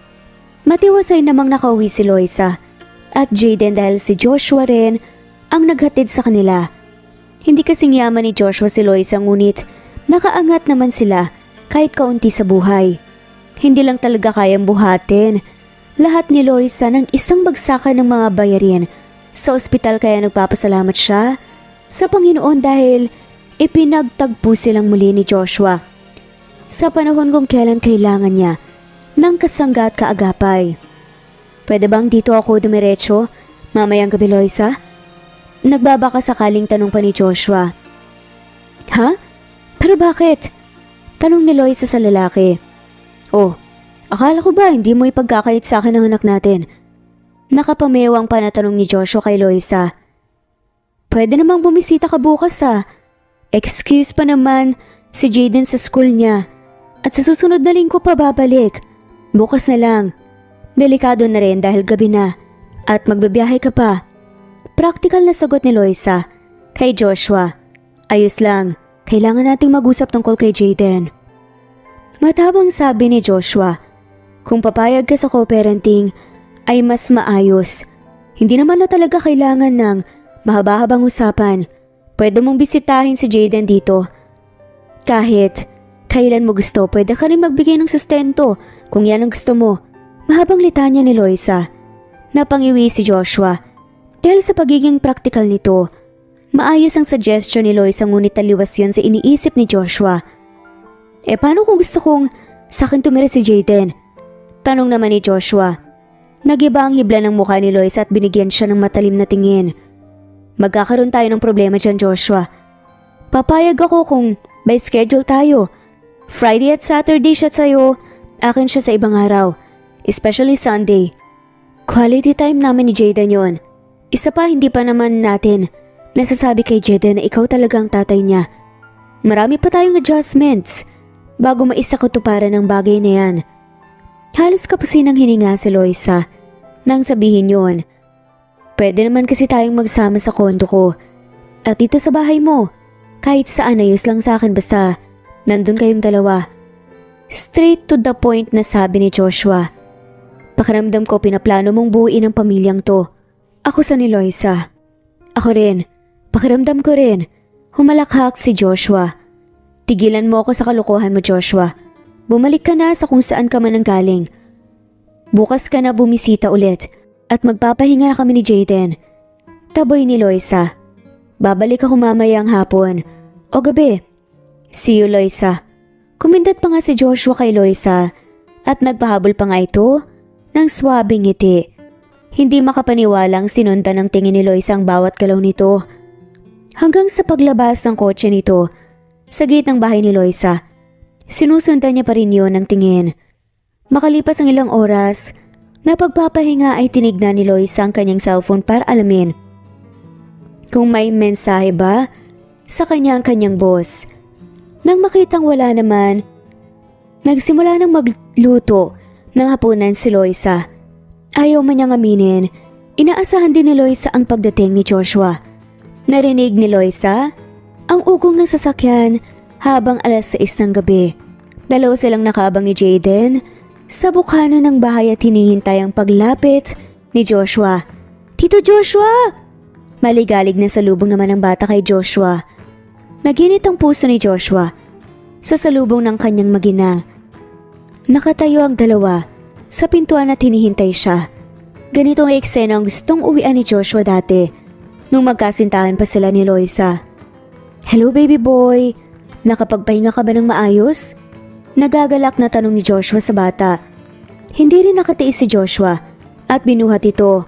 [SPEAKER 1] Matiwasay namang nakauwi si Loisa at Jaden dahil si Joshua rin ang naghatid sa kanila. Hindi kasing yaman ni Joshua si Loisa ngunit nakaangat naman sila kahit kaunti sa buhay. Hindi lang talaga kayang buhatin lahat ni Loisa ng isang bagsakan ng mga bayarin sa ospital kaya nagpapasalamat siya sa Panginoon dahil ipinagtagpo silang muli ni Joshua sa panahon kung kailan kailangan niya ng kasangga at kaagapay. Pwede bang dito ako dumiretso mamayang gabi, Loisa? Nagbabaka sakaling tanong pa ni Joshua. Ha? Pero bakit? Tanong ni Loisa sa lalaki. Oh, akala ko ba hindi mo ipagkakait sa akin ang anak natin? Nakapamewang pa na tanong ni Joshua kay Loisa. Pwede namang bumisita ka bukas ah. Excuse pa naman si Jaden sa school niya. At sa susunod na linggo pa babalik. Bukas na lang. Delikado na rin dahil gabi na. At magbabiyahe ka pa. Praktikal na sagot ni Loisa kay Joshua. Ayos lang. Kailangan nating mag-usap tungkol kay Jaden. Matabang sabi ni Joshua. Kung papayag ka sa co-parenting ay mas maayos. Hindi naman na talaga kailangan ng mahaba-habang usapan. Pwede mong bisitahin si Jaden dito. Kahit kailan mo gusto, pwede ka rin magbigay ng sustento kung yan ang gusto mo. Mahabang litanya ni Loisa. Napangiwi si Joshua. Dahil sa pagiging praktikal nito, maayos ang suggestion ni Loisa ngunit taliwas yun sa iniisip ni Joshua. Paano kung gusto kong sa akin tumira si Jaden? Tanong naman ni Joshua. Nagiba ang hibla ng mukha ni Loisa at binigyan siya ng matalim na tingin. Magkakaroon tayo ng problema dyan, Joshua. Papayag ako kung by schedule tayo. Friday at Saturday siya sa'yo, akin siya sa ibang araw. Especially Sunday. Quality time namin ni Jaden yon. Isa pa, hindi pa naman natin nasasabi kay Jaden na ikaw talaga ang tatay niya. Marami pa tayong adjustments bago maisakatuparan ng bagay na yan. Halos kapusin ang hininga si Loisa nang sabihin yon. Pwede naman kasi tayong magsama sa kondo ko. At dito sa bahay mo, kahit saan ayos lang sa akin basta nandun kayong dalawa. Straight to the point na sabi ni Joshua. Pakiramdam ko pinaplano mong buuin ang pamilyang to. Ako sa ni Loisa. Ako rin. Pakiramdam ko rin. Humalakhak si Joshua. Tigilan mo ako sa kalokohan mo, Joshua. Bumalik ka na sa kung saan ka man nanggaling. Bukas ka na bumisita ulit at magpapahinga na kami ni Jaden. Taboy ni Loisa. Babalik ako mamayang hapon o gabi. See you, Loisa. Kumindat pa nga si Joshua kay Loisa at nagpahabol pa nga ito ng swabing ngiti. Hindi makapaniwalang sinundan ng tingin ni Loisa ang bawat galaw nito. Hanggang sa paglabas ng kotse nito sa gate ng bahay ni Loisa, sinusundan niya pa rin yun ng tingin. Makalipas ang ilang oras, napagpapahinga ay tinignan ni Loisa ang kanyang cellphone para alamin kung may mensahe ba sa kanyang boss. Nang makitang wala naman, nagsimula ng magluto ng hapunan si Loisa. Ayaw man niyang aminin, inaasahan din ni Loisa ang pagdating ni Joshua. Narinig ni Loisa ang ugong ng sasakyan habang alas 6 ng gabi. Dalawa silang nakaabang ni Jaden sa bukana ng bahay at hinihintay ang paglapit ni Joshua. Tito Joshua! Maligalig na salubong naman ng bata kay Joshua. Naginit ang puso ni Joshua sa salubong ng kanyang maginang. Nakatayo ang dalawa sa pintuan at hinihintay siya. Ganito ang eksena ang gustong uwian ni Joshua dati nung magkasintahan pa sila ni Loisa. Hello baby boy, nakapagpahinga ka ba ng maayos? Nagagalak na tanong ni Joshua sa bata. Hindi rin nakatiis si Joshua at binuhat ito.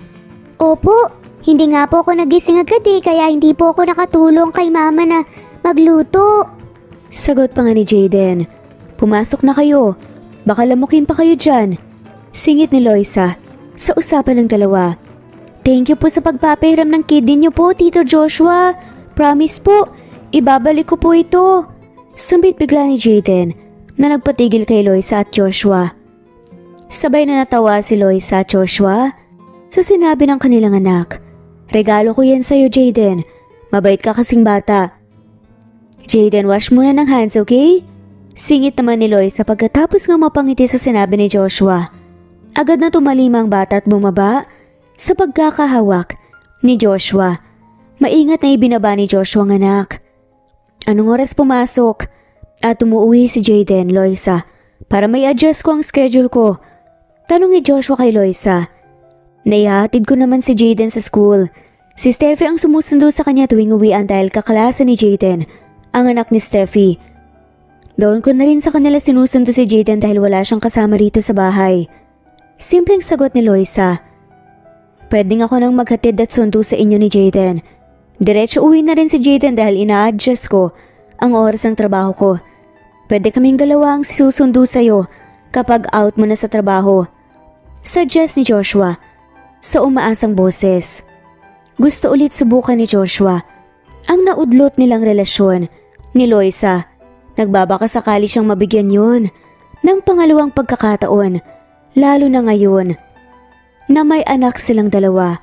[SPEAKER 2] Opo, hindi nga po ako nagising agad kaya hindi po ako nakatulong kay mama na magluto.
[SPEAKER 1] Sagot pa nga ni Jaden. Pumasok na kayo, baka lamukin pa kayo dyan. Singit ni Loisa sa usapan ng dalawa. Thank you po sa pagpapahiram ng kidney niyo po, Tito Joshua. Promise po, ibabalik ko po ito. Sambit bigla ni Jaden na nagpatigil kay Loisa at Joshua. Sabay na natawa si Loisa at Joshua sa sinabi ng kanilang anak. Regalo ko yan sa'yo, Jaden. Mabait ka kasing bata. Jaden, wash muna ng hands, okay? Singit naman ni Loisa pagkatapos nga mapangiti sa sinabi ni Joshua. Agad na tumalima ang bata at bumaba sa pagkakahawak ni Joshua. Maingat na ibinaba ni Joshua ang anak. Anong oras pumasok? At umuwi si Jaden, Loisa, para may adjust ko ang schedule ko. Tanong ni Joshua kay Loisa. Naihatid ko naman si Jaden sa school. Si Steffi ang sumusundo sa kanya tuwing uwian dahil kaklase ni Jaden, ang anak ni Steffi. Doon ko na rin sa kanila sinusundo si Jaden dahil wala siyang kasama rito sa bahay. Simpleng sagot ni Loisa. Pwedeng ako nang maghatid at sundo sa inyo ni Jaden. Diretso uwi na rin si Jaden dahil ina-adjust ko ang oras ng trabaho ko. Pwede kaming dalawa ang susundo sa'yo kapag out mo na sa trabaho. Suggest ni Joshua sa umaasang boses. Gusto ulit subukan ni Joshua ang naudlot nilang relasyon ni Loisa. Nagbabaka sakali siyang mabigyan yon ng pangalawang pagkakataon, lalo na ngayon na may anak silang dalawa.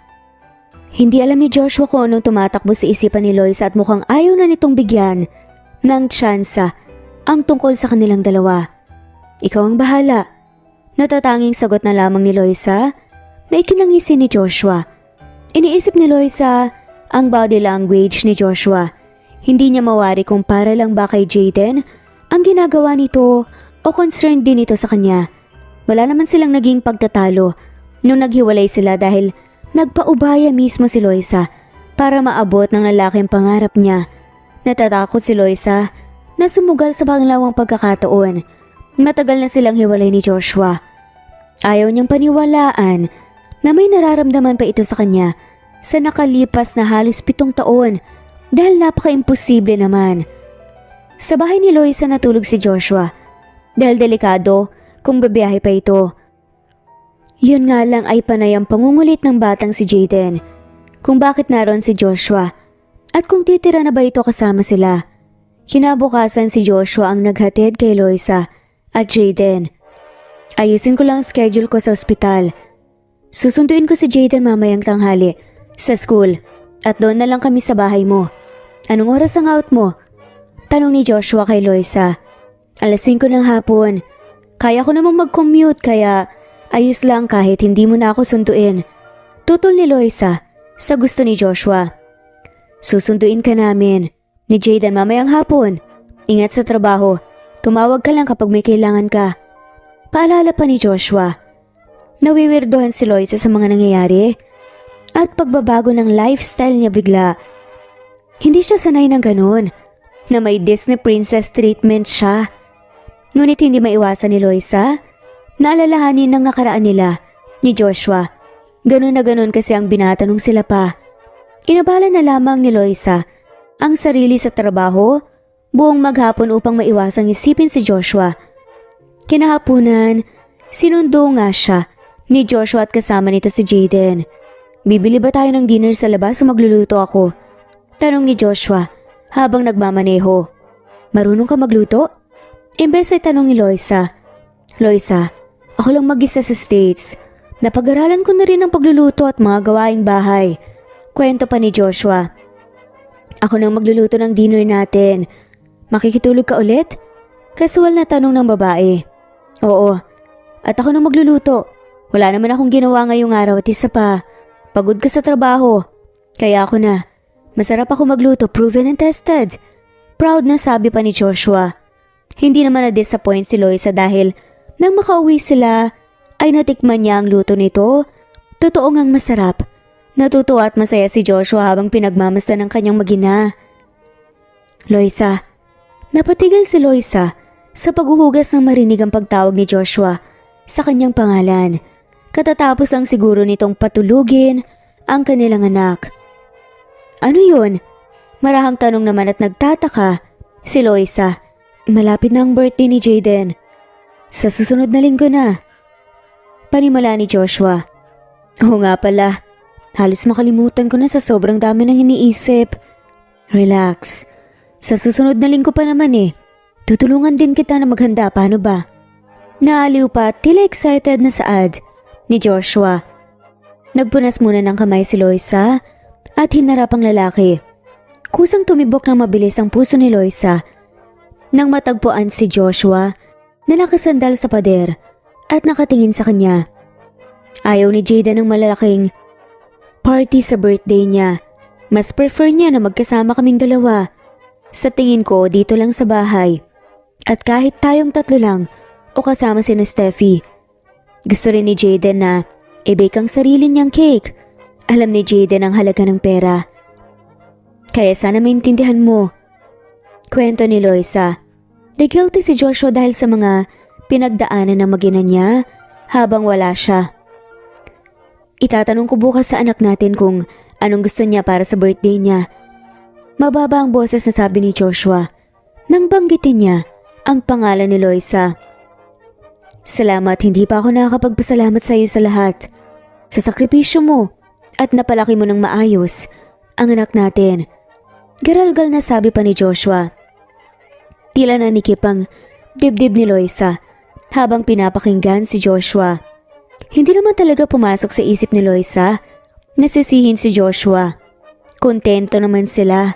[SPEAKER 1] Hindi alam ni Joshua kung anong tumatakbo sa isipan ni Loisa at mukhang ayaw na nitong bigyan ng tsansa ang tungkol sa kanilang dalawa. Ikaw ang bahala. Natatanging sagot na lamang ni Loisa na ikinangisi ni Joshua. Iniisip ni Loisa ang body language ni Joshua. Hindi niya mawari kung para lang ba kay Jaden ang ginagawa nito o concerned din ito sa kanya. Wala naman silang naging pagtatalo nung naghiwalay sila dahil nagpaubaya mismo si Loisa para maabot ng lalaking pangarap niya. Natatakot si Loisa na sumugal sa pangalawang pagkakataon. Matagal na silang hiwalay ni Joshua. Ayaw niyang paniwalaan na may nararamdaman pa ito sa kanya sa nakalipas na halos 7 taon dahil napaka-imposible naman. Sa bahay ni Loisa natulog si Joshua dahil delikado kung babiyahe pa ito. Yun nga lang ay panay ang pangungulit ng batang si Jaden kung bakit naroon si Joshua at kung titira na ba ito kasama sila. Kinabukasan si Joshua ang naghatid kay Loisa at Jaden. Ayusin ko lang ang schedule ko sa ospital. Susunduin ko si Jaden mamayang tanghali sa school at doon na lang kami sa bahay mo. Anong oras ang out mo? Tanong ni Joshua kay Loisa. 5:00 ng hapon. Kaya ko namang mag-commute kaya ayos lang kahit hindi mo na ako sunduin. Tutol ni Loisa sa gusto ni Joshua. Susunduin ka namin ni Jaden mamayang hapon. Ingat sa trabaho. Tumawag ka lang kapag may kailangan ka. Paalala pa ni Joshua. Nawiwirdohan si Loisa sa mga nangyayari at pagbabago ng lifestyle niya bigla. Hindi siya sanay ng ganun na may Disney princess treatment siya. Ngunit hindi maiwasan ni Loisa na alalahanin ng nakaraan nila ni Joshua. Ganun na ganun kasi ang binata nung sila pa. Inabala na lamang ni Loisa ang sarili sa trabaho buong maghapon upang maiwasang isipin si Joshua. Kinahaponan, sinundo nga siya ni Joshua at kasama nito si Jaden. Bibili ba tayo ng dinner sa labas o magluluto ako? Tanong ni Joshua habang nagmamaneho. Marunong ka magluto? Imbes ay tanong ni Loisa. Loisa, ako lang mag-isa sa States. Napag-aralan ko na rin ang pagluluto at mga gawaing bahay. Kwento pa ni Joshua. Ako nang magluluto ng dinner natin. Makikitulog ka ulit? Casual na tanong ng babae. Oo, at ako nang magluluto. Wala naman akong ginawa ngayong araw at isa pa. Pagod ka sa trabaho. Kaya ako na. Masarap ako magluto, proven and tested. Proud na sabi pa ni Joshua. Hindi naman na-disappoint si Loisa dahil nang makauwi sila ay natikman niya ang luto nito. Totoo ngang masarap. Natutuwa at masaya si Joshua habang pinagmamasdan ng kanyang magina. Loisa. Napatigil si Loisa sa paghuhugas ng marinig ang pagtawag ni Joshua sa kanyang pangalan. Katatapos lang siguro nitong patulugin ang kanilang anak. Ano yun? Marahang tanong naman at nagtataka si Loisa. Malapit na ang birthday ni Jaden. Sa susunod na linggo na. Panimula ni Joshua. Oo nga pala. Halos makalimutan ko na sa sobrang dami ng iniisip. Relax. Sa susunod na linggo pa naman eh. Tutulungan din kita na maghanda, paano ba? Naaliw pa at tila excited na saad ni Joshua. Nagpunas muna ng kamay si Loisa at hinarap ang lalaki. Kusang tumibok ng mabilis ang puso ni Loisa nang matagpuan si Joshua na nakasandal sa pader at nakatingin sa kanya. Ayaw ni Jaden ng malalaking party sa birthday niya. Mas prefer niya na magkasama kaming dalawa. Sa tingin ko dito lang sa bahay. At kahit tayong tatlo lang o kasama si Steffi. Gusto rin ni Jaden na i-bake ang sarili niyang cake. Alam ni Jaden ang halaga ng pera. Kaya sana maintindihan mo. Kwento ni Loisa. The guilty si Joshua dahil sa mga pinagdaanan ng mag-ina niya habang wala siya. Itatanong ko bukas sa anak natin kung anong gusto niya para sa birthday niya. Mababa ang boses na sabi ni Joshua nang banggitin niya ang pangalan ni Loisa. Salamat, hindi pa ako nakakapagpasalamat sa iyo sa lahat. Sa sakripisyo mo at napalaki mo ng maayos ang anak natin. Garalgal na sabi pa ni Joshua. Tila nanikip ang dibdib ni Loisa habang pinapakinggan si Joshua. Hindi naman talaga pumasok sa isip ni Loisa na sisihin si Joshua. Kontento naman sila.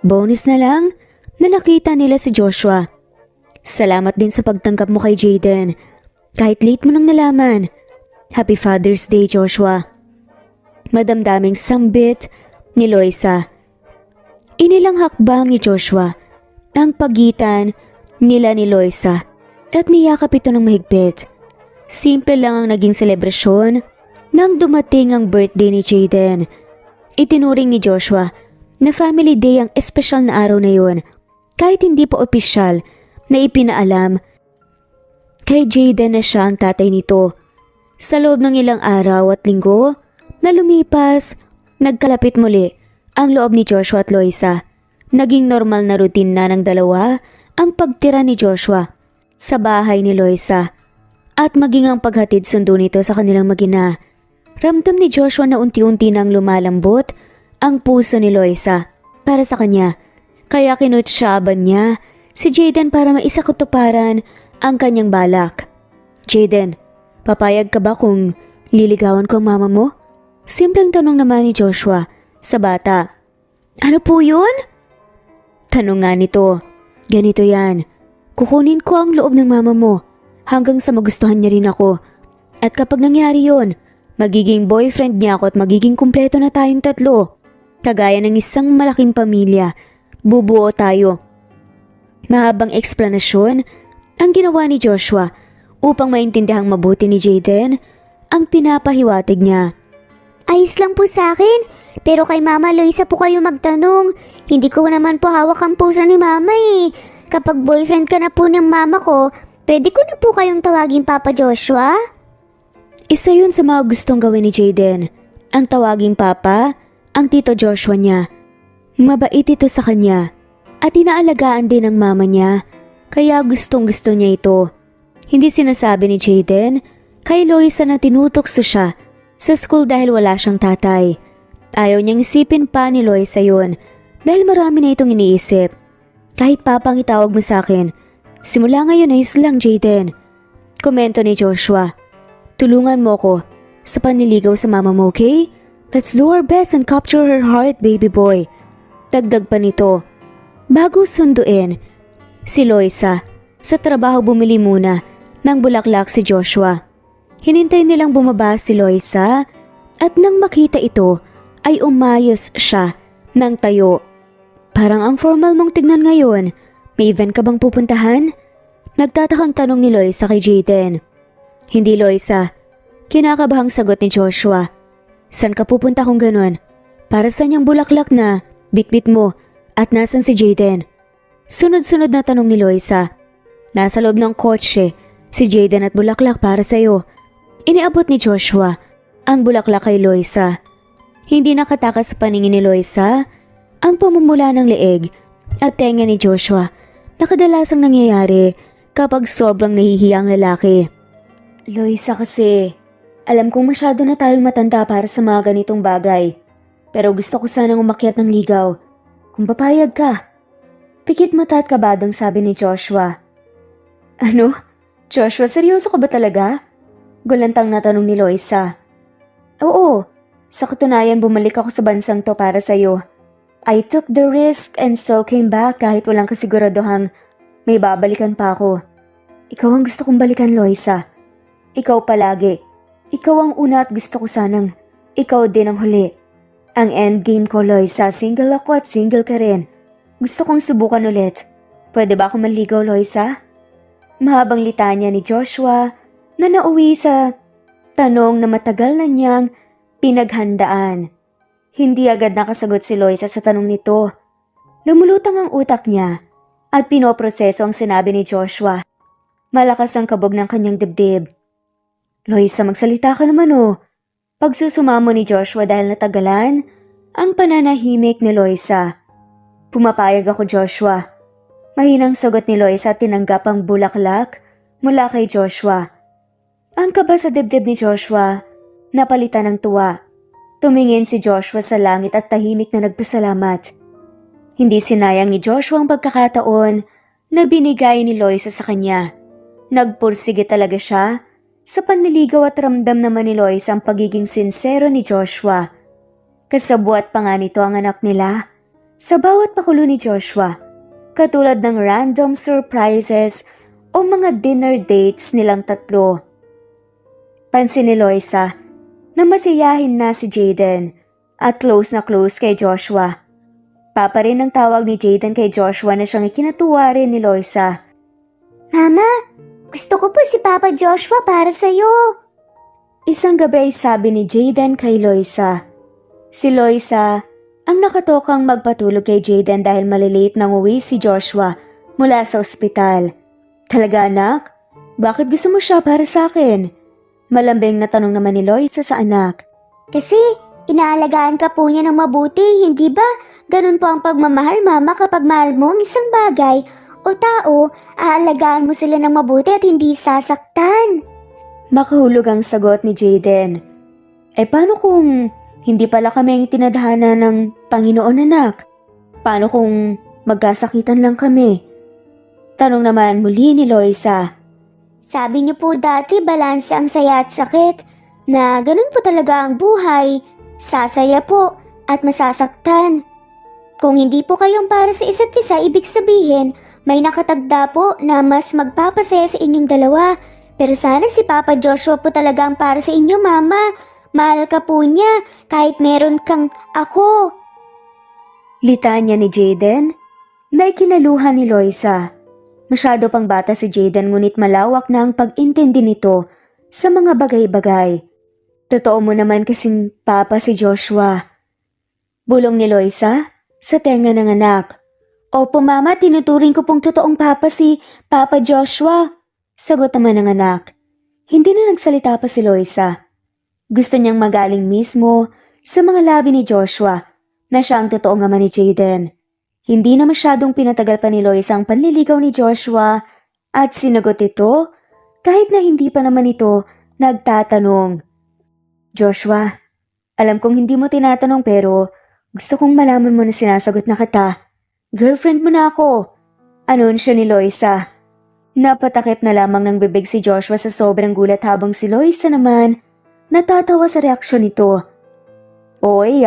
[SPEAKER 1] Bonus na lang na nakita nila si Joshua. Salamat din sa pagtanggap mo kay Jaden. Kahit late mo nang nalaman. Happy Father's Day, Joshua. Madamdaming sambit ni Loisa. Inilang hakbang ni Joshua ang pagitan nila ni Loisa at niyakap ito ng mahigpit. Simple lang ang naging selebrasyon nang dumating ang birthday ni Jaden. Itinuring ni Joshua na family day ang espesyal na araw na yun kahit hindi pa opisyal na ipinaalam kay Jaden na siya ang tatay nito. Sa loob ng ilang araw at linggo na lumipas, nagkalapit muli ang loob ni Joshua at Loisa. Naging normal na routine na ng dalawa ang pagtira ni Joshua sa bahay ni Loisa at maging ang paghatid sundo nito sa kanilang mag-ina. Ramdam ni Joshua na unti-unti nang lumalambot ang puso ni Loisa para sa kanya. Kaya kinutsyaban niya si Jaden para maisakutuparan ang kanyang balak. Jaden, papayag ka ba kung liligawan ko ang mama mo? Simpleng tanong naman ni Joshua sa bata. Ano po yun? Tanong nga nito. Ganito yan. Kukunin ko ang loob ng mama mo hanggang sa magustuhan niya rin ako. At kapag nangyari yon, magiging boyfriend niya ako at magiging kumpleto na tayong tatlo. Kagaya ng isang malaking pamilya, bubuo tayo. Mahabang eksplanasyon ang ginawa ni Joshua upang maintindihang mabuti ni Jaden ang pinapahiwatig niya.
[SPEAKER 2] Ayos lang po sa akin, pero kay Mama Loisa po kayo magtanong. Hindi ko naman po hawak ang puso ni Mama eh. Kapag boyfriend ka na po ng mama ko, pwede ko na po kayong tawagin Papa Joshua?
[SPEAKER 1] Isa yun sa mga gustong gawin ni Jaden. Ang tawaging papa, ang tito Joshua niya. Mabait ito sa kanya at inaalagaan din ng mama niya, kaya gustong gusto niya ito. Hindi sinasabi ni Jaden kay Loisa na tinutokso siya sa school dahil wala siyang tatay. Ayaw niyang isipin pa ni Loisa yun dahil marami na itong iniisip. Kahit papang itawag mo sa akin, simula ngayon ayos lang Jaden. Komento ni Joshua. Tulungan mo ko sa panliligaw sa mama mo, okay? Let's do our best and capture her heart, baby boy. Dagdag pa nito. Bago sunduin, si Loisa sa trabaho bumili muna ng bulaklak si Joshua. Hinintay nilang bumaba si Loisa at nang makita ito ay umayos siya ng tayo. Parang ang formal mong tignan ngayon. May event ka bang pupuntahan? Nagtatakang tanong ni Loisa kay Jaden. Hindi Loisa. Kinakabahang sagot ni Joshua. San ka pupunta kung ganun? Para saan yung bulaklak na bitbit mo at nasan si Jaden? Sunod-sunod na tanong ni Loisa. Nasa loob ng kotse si Jaden at bulaklak para sa'yo. Iniabot ni Joshua ang bulaklak kay Loisa. Hindi nakatakas sa paningin ni Loisa ang pamumula ng leeg at tenga ni Joshua na kadalasang nangyayari kapag sobrang nahihiya ang lalaki. Loisa kasi, alam kong masyado na tayong matanda para sa mga ganitong bagay. Pero gusto ko sanang umakyat ng ligaw. Kung papayag ka. Pikit mata at kabadong sabi ni Joshua. Ano? Joshua, seryoso ka ba talaga? Gulantang na tanong ni Loisa. Oo, sa katunayan bumalik ako sa bansang to para sa'yo. I took the risk and still came back kahit walang kasiguraduhang may babalikan pa ako. Ikaw ang gusto kong balikan, Loisa. Ikaw palagi. Ikaw ang una at gusto ko sanang ikaw din ang huli. Ang endgame ko, Loisa, single ako at single ka rin. Gusto kong subukan ulit. Pwede ba ako manligaw, Loisa? Mahabang litanya ni Joshua na nauwi sa tanong na matagal na niyang pinaghandaan. Hindi agad nakasagot si Loisa sa tanong nito. Lumulutang ang utak niya at pinoproseso ang sinabi ni Joshua. Malakas ang kabog ng kanyang dibdib. Loisa, magsalita ka naman oh. Pagsusumamo ni Joshua dahil natagalan ang pananahimik ni Loisa. Pumapayag ako, Joshua. Mahinang sagot ni Loisa at tinanggap ang bulaklak mula kay Joshua. Ang kaba sa dibdib ni Joshua napalitan ng tuwa. Tumingin si Joshua sa langit at tahimik na nagpasalamat. Hindi sinayang ni Joshua ang pagkakataon na binigay ni Loisa sa kanya. Nagpursige talaga siya sa panliligaw at ramdam naman ni Loisa ang pagiging sinsero ni Joshua. Kasabwat pa nga nito ang anak nila sa bawat pakulo ni Joshua, katulad ng random surprises o mga dinner dates nilang tatlo. Pansin ni Loisa na masiyahin na si Jaden at close na close kay Joshua. Papa rin ang tawag ni Jaden kay Joshua na siyang ikinatuwa rin ni Loisa.
[SPEAKER 2] Mama, gusto ko po si Papa Joshua para sa'yo.
[SPEAKER 1] Isang gabi ay sabi ni Jaden kay Loisa. Si Loisa ang nakatokang magpatulog kay Jaden dahil malilate nang uwi si Joshua mula sa ospital. Talaga anak? Bakit gusto mo siya para sa akin? Malambing na tanong naman ni Loisa sa anak.
[SPEAKER 2] Kasi inaalagaan ka po niya ng mabuti, hindi ba? Ganun po ang pagmamahal, Mama, kapag mahal mo ang isang bagay o tao, aalagaan mo sila ng mabuti at hindi sasaktan.
[SPEAKER 1] Makahulog ang sagot ni Jaden. Paano kung hindi pala kami ang tinadhana ng Panginoon, anak? Paano kung magkasakitan lang kami? Tanong naman muli ni Loisa.
[SPEAKER 2] Sabi niyo po dati balanse ang saya at sakit, na ganun po talaga ang buhay. Sasaya po at masasaktan. Kung hindi po kayong para sa isa't isa, ibig sabihin, may nakatagda po na mas magpapasaya sa inyong dalawa. Pero sana si Papa Joshua po talaga ang para sa inyo, Mama. Mahal ka po niya kahit meron kang ako.
[SPEAKER 1] Litanya ni Jaden na ikinaluhan ni Loisa. Masyado pang bata si Jaden ngunit malawak na ang pag-intindi nito sa mga bagay-bagay. Totoo mo naman kasing papa si Joshua. Bulong ni Loisa sa tenga ng anak. Opo mama, tinuturing ko pong totoong papa si Papa Joshua. Sagot naman ng anak. Hindi na nagsalita pa si Loisa. Gusto niyang magaling mismo sa mga labi ni Joshua na siya ang totoong ama ni Jaden. Hindi na masyadong pinatagal pa ni Loisa ang panliligaw ni Joshua at sinagot ito kahit na hindi pa naman ito nagtatanong. Joshua, alam kong hindi mo tinatanong pero gusto kong malaman mo na sinasagot na kita. Girlfriend mo na ako. Anunsyo ni Loisa. Napatakip na lamang ng bibig si Joshua sa sobrang gulat habang si Loisa naman natatawa sa reaksyon nito. Oy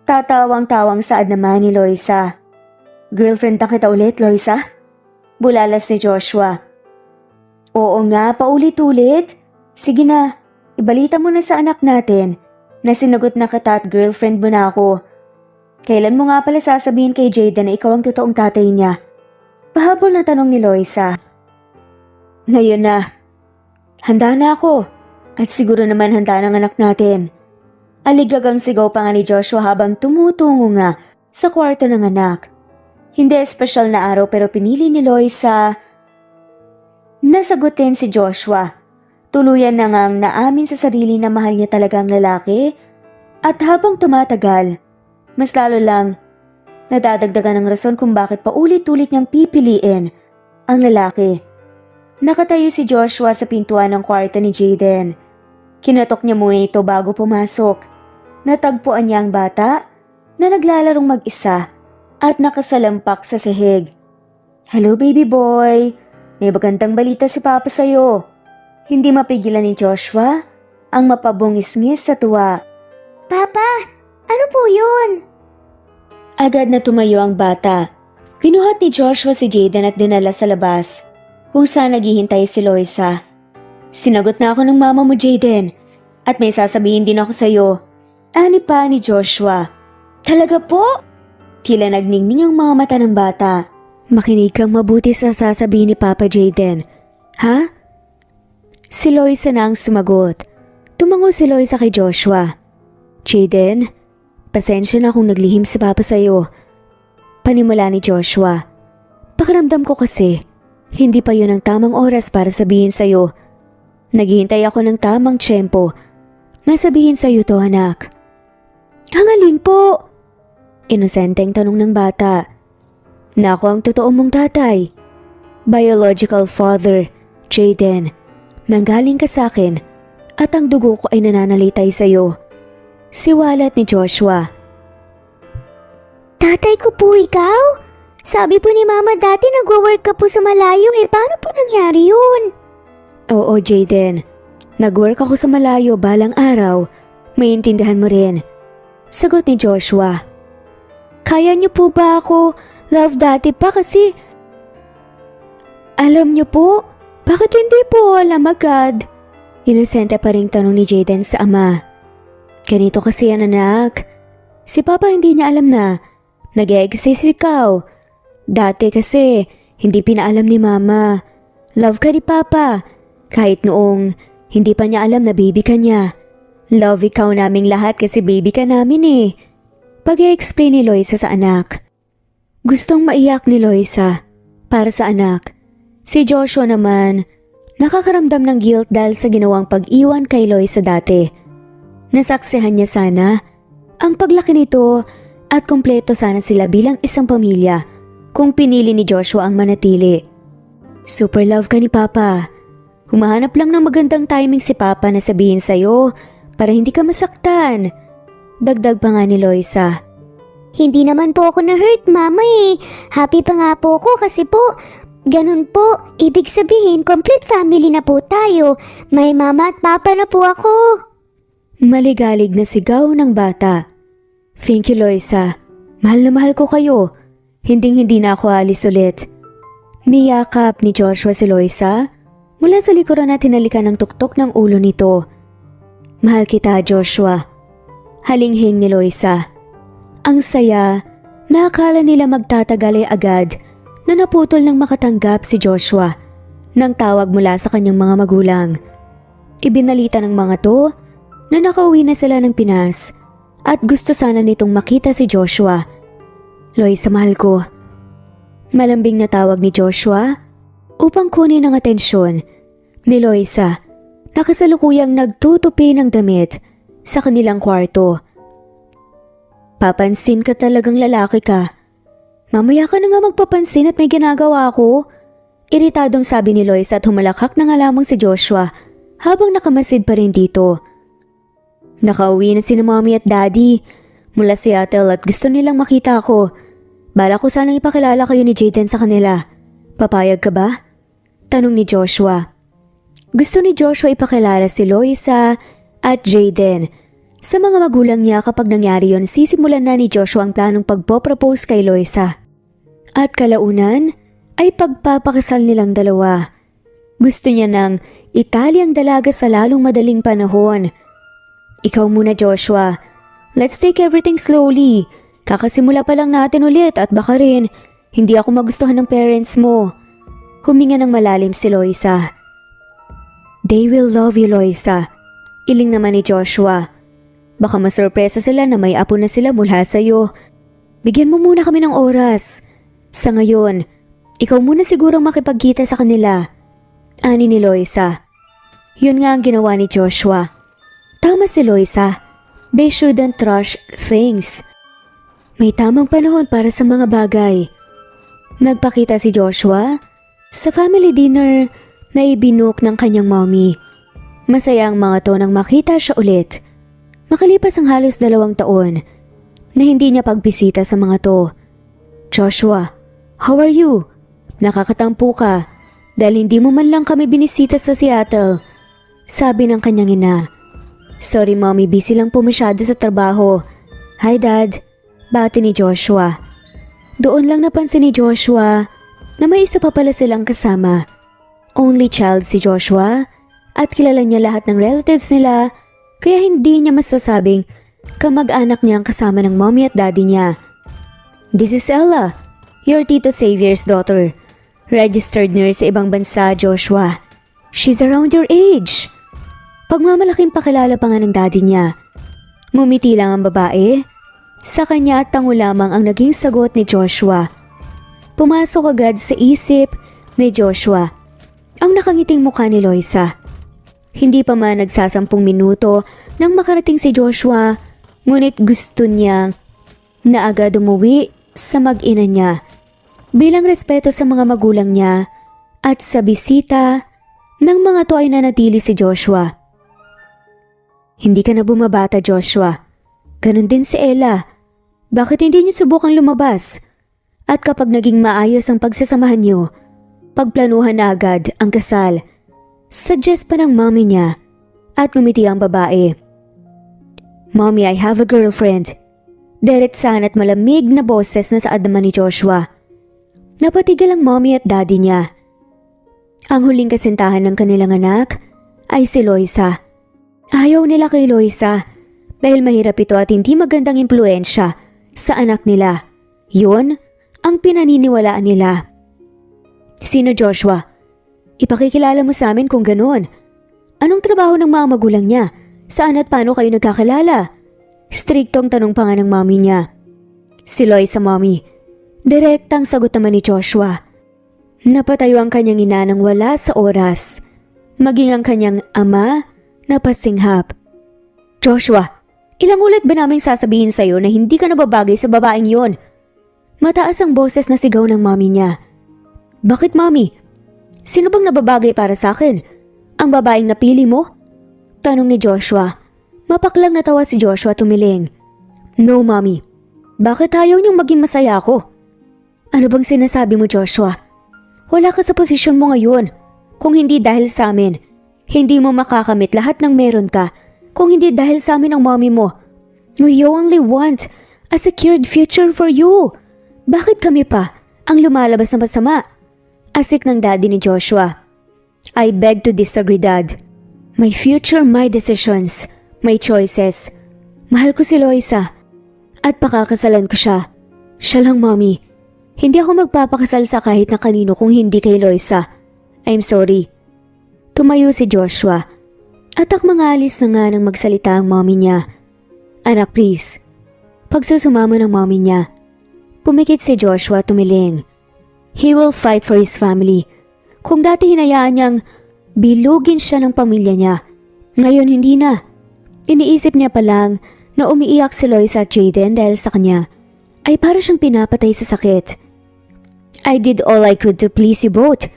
[SPEAKER 1] tatawang-tawang saad naman ni Loisa. Girlfriend na kita ulit, Loisa? Bulalas ni Joshua. Oo nga, paulit-ulit. Sige na, ibalita mo na sa anak natin na sinagot na kita at girlfriend mo na ako. Kailan mo nga pala sasabihin kay Jaden na ikaw ang totoong tatay niya? Pahabol na tanong ni Loisa. Ngayon na. Handa na ako. At siguro naman handa ng anak natin. Aligagang sigaw pa nga ni Joshua habang tumutungo nga sa kwarto ng anak. Hindi espesyal na araw pero pinili ni Loisa na sagutin si Joshua. Tuluyan na ngang naamin sa sarili na mahal niya talaga ang lalaki at habang tumatagal, mas lalo lang nadadagdagan ng rason kung bakit paulit-ulit niyang pipiliin ang lalaki. Nakatayo si Joshua sa pintuan ng kwarto ni Jaden. Kinatok niya muna ito bago pumasok. Natagpuan niya ang bata na naglalarong mag-isa at nakasalampak sa sahig. Hello baby boy, may magandang balita si Papa sa'yo. Hindi mapigilan ni Joshua ang mapabungis-ngis sa tuwa.
[SPEAKER 2] Papa, ano po yun?
[SPEAKER 1] Agad na tumayo ang bata. Pinuhat ni Joshua si Jaden at dinala sa labas kung saan naghihintay si Loisa. Sinagot na ako ng mama mo Jaden at may sasabihin din ako sa'yo. Ani pa ni Joshua. Talaga po? Tila nagningning ang mga mata ng bata. Makinig kang mabuti sa sasabihin ni Papa Jaden. Ha? Si Loisa na ang sumagot. Tumango si Loisa kay Joshua. Jaden, pasensya na kung naglihim si Papa sa'yo. Panimula ni Joshua. Pakiramdam ko kasi, hindi pa yun ang tamang oras para sabihin sa'yo. Naghihintay ako ng tamang tiyempo na sabihin sa'yo to anak. Hangalin po? Inosenteng tanong ng bata. Na ako ang totoo mong tatay. Biological father, Jaden. Nanggaling ka sa akin at ang dugo ko ay nananalitay sa'yo. Siwalat ni Joshua.
[SPEAKER 2] Tatay ko po ikaw? Sabi po ni Mama dati nag-work ka po sa malayo paano po nangyari yun?
[SPEAKER 1] Oo Jaden, nag-work ako sa malayo balang araw. Maintindihan mo rin. Sagot ni Joshua. Kaya niyo po ba ako love dati pa kasi alam niyo po, bakit hindi po alam agad? Inosente pa ring tanong ni Jaden sa ama. Ganito kasi yan anak. Si Papa hindi niya alam na nag-e-exist ikaw. Dati kasi hindi pinaalam ni Mama. Love ka ni Papa. Kahit noong hindi pa niya alam na baby ka niya. Love ikaw naming lahat kasi baby ka namin Pag-i-explain ni Loisa sa anak. Gustong maiyak ni Loisa para sa anak. Si Joshua naman, nakakaramdam ng guilt dahil sa ginawang pag-iwan kay Loisa dati. Nasaksihan niya sana ang paglaki nito at kumpleto sana sila bilang isang pamilya kung pinili ni Joshua ang manatili. Super love ka ni Papa. Humahanap lang ng magandang timing si Papa na sabihin sa'yo para hindi ka masaktan. Dagdag pa nga ni Loisa.
[SPEAKER 2] Hindi naman po ako na-hurt, Mama eh. Happy pa nga po ako kasi po, ganun po, ibig sabihin complete family na po tayo. May Mama at Papa na po ako.
[SPEAKER 1] Maligalig na sigaw ng bata. Thank you, Loisa. Mahal na mahal ko kayo. Hinding-hindi na ako alis ulit. Miyakap ni Joshua si Loisa mula sa likuran at hinalikan ng tuktok ng ulo nito. Mahal kita, Joshua. Halinghing ni Loisa. Ang saya na akala nila magtatagal ay agad na naputol ng makatanggap si Joshua ng tawag mula sa kanyang mga magulang. Ibinalita ng mga to na nakauwi na sila ng Pinas at gusto sana nitong makita si Joshua. Loisa, mahal ko. Malambing na tawag ni Joshua upang kunin ang atensyon ni Loisa na kasalukuyang nagtutupi ng damit sa kanilang kwarto. Papansin ka talagang lalaki ka. Mamaya ka na nga magpapansin at may ginagawa ako. Iritadong sabi ni Loisa at humalakak na nga lamang si Joshua habang nakamasid pa rin dito. Nakauwi na sina Mommy at Daddy mula Seattle at gusto nilang makita ako. Bala ko sanang ipakilala kayo ni Jaden sa kanila. Papayag ka ba? Tanong ni Joshua. Gusto ni Joshua ipakilala si Loisa at Jaden. Sa mga magulang niya kapag nangyari yon, sisimulan na ni Joshua ang planong pagpopropose kay Loisa. At kalaunan ay pagpapakasal nilang dalawa. Gusto niya ng itali ang dalaga sa lalong madaling panahon. Ikaw muna, Joshua. Let's take everything slowly. Kakasimula pa lang natin ulit at baka rin hindi ako magustuhan ng parents mo. Huminga ng malalim si Loisa. They will love you, Loisa. Iling naman ni Joshua. Baka masurpresa sila na may apo na sila mula sa'yo. Bigyan mo muna kami ng oras. Sa ngayon, ikaw muna sigurong makipagkita sa kanila. Ani ni Loisa. Yun nga ang ginawa ni Joshua. Tama si Loisa. They shouldn't rush things. May tamang panahon para sa mga bagay. Nagpakita si Joshua sa family dinner na ibinuk ng kanyang mommy. Masaya ang mga to nang makita siya ulit. Makalipas ang halos 2 taon na hindi niya pagbisita sa mga to. Joshua, how are you? Nakakatampo ka dahil hindi mo man lang kami binisita sa Seattle. Sabi ng kanyang ina. Sorry mommy, busy lang po masyado sa trabaho. Hi dad, bati ni Joshua. Doon lang napansin ni Joshua na may isa pa pala silang kasama. Only child si Joshua at kilala niya lahat ng relatives nila. Kaya hindi niya masasabing kamag-anak niya ang kasama ng mommy at daddy niya. This is Ella, your Tito Xavier's daughter. Registered nurse sa ibang bansa, Joshua. She's around your age. Pagmamalaking pakilala pa nga ng daddy niya. Ngumiti lang ang babae. Sa kanya at tango lamang ang naging sagot ni Joshua. Pumasok agad sa isip ni Joshua ang nakangiting mukha ni Loisa. Hindi pa man nagsasampung minuto nang makarating si Joshua, ngunit gusto niyang na agad umuwi sa mag-ina niya bilang respeto sa mga magulang niya at sa bisita ng mga to ay nanatili si Joshua. Hindi ka na bumabata, Joshua. Ganon din si Ella. Bakit hindi niyo subukang lumabas? At kapag naging maayos ang pagsasamahan niyo, pagplanuhan na agad ang kasal. Suggest pa ng mommy niya at ngumiti ang babae. Mommy, I have a girlfriend. Diretsahan at malamig na boses na saad naman ni Joshua. Napatigil ang mommy at daddy niya. Ang huling kasintahan ng kanilang anak ay si Loisa. Ayaw nila kay Loisa dahil mahirap ito at hindi magandang impluensya sa anak nila. Yun ang pinaniniwalaan nila. Sino Joshua? Ipakikilala mo sa amin kung ganoon. Anong trabaho ng mga magulang niya? Saan at paano kayo nagkakilala? Striktong tanong pa nga ng mommy niya. Si Loisa, mommy. Direktang sagot naman ni Joshua. Napatayo ang kanyang ina nang wala sa oras. Maging ang kanyang ama napasinghap. Joshua, ilang ulit ba naming sasabihin sa'yo na hindi ka nababagay sa babaeng yon? Mataas ang boses na sigaw ng mommy niya. Bakit mommy? Sino bang nababagay para sa akin? Ang babaeng napili mo? Tanong ni Joshua. Mapaklang natawa si Joshua tumiling. No mommy. Bakit ayaw niyong maging masaya ako? Ano bang sinasabi mo Joshua? Wala ka sa posisyon mo ngayon. Kung hindi dahil sa amin, hindi mo makakamit lahat ng meron ka. Kung hindi dahil sa amin ang mommy mo. We only want a secured future for you. Bakit kami pa ang lumalabas na masama? Asik ng daddy ni Joshua. I beg to disagree, Dad. My future, my decisions, my choices. Mahal ko si Loisa at pakakasalan ko siya. Siya lang, Mommy. Hindi ako magpapakasal sa kahit na kanino kung hindi kay Loisa. I'm sorry. Tumayo si Joshua at akmangalis na nga nang magsalita ang mommy niya. Anak, please. Pagsusumamo ng mommy niya. Pumikit si Joshua tumiling. He will fight for his family. Kung dati hinayaan niyang bilugin siya ng pamilya niya, ngayon hindi na. Iniisip niya pa lang na umiiyak si Loisa at Jaden dahil sa kanya ay para siyang pinapatay sa sakit. I did all I could to please you both.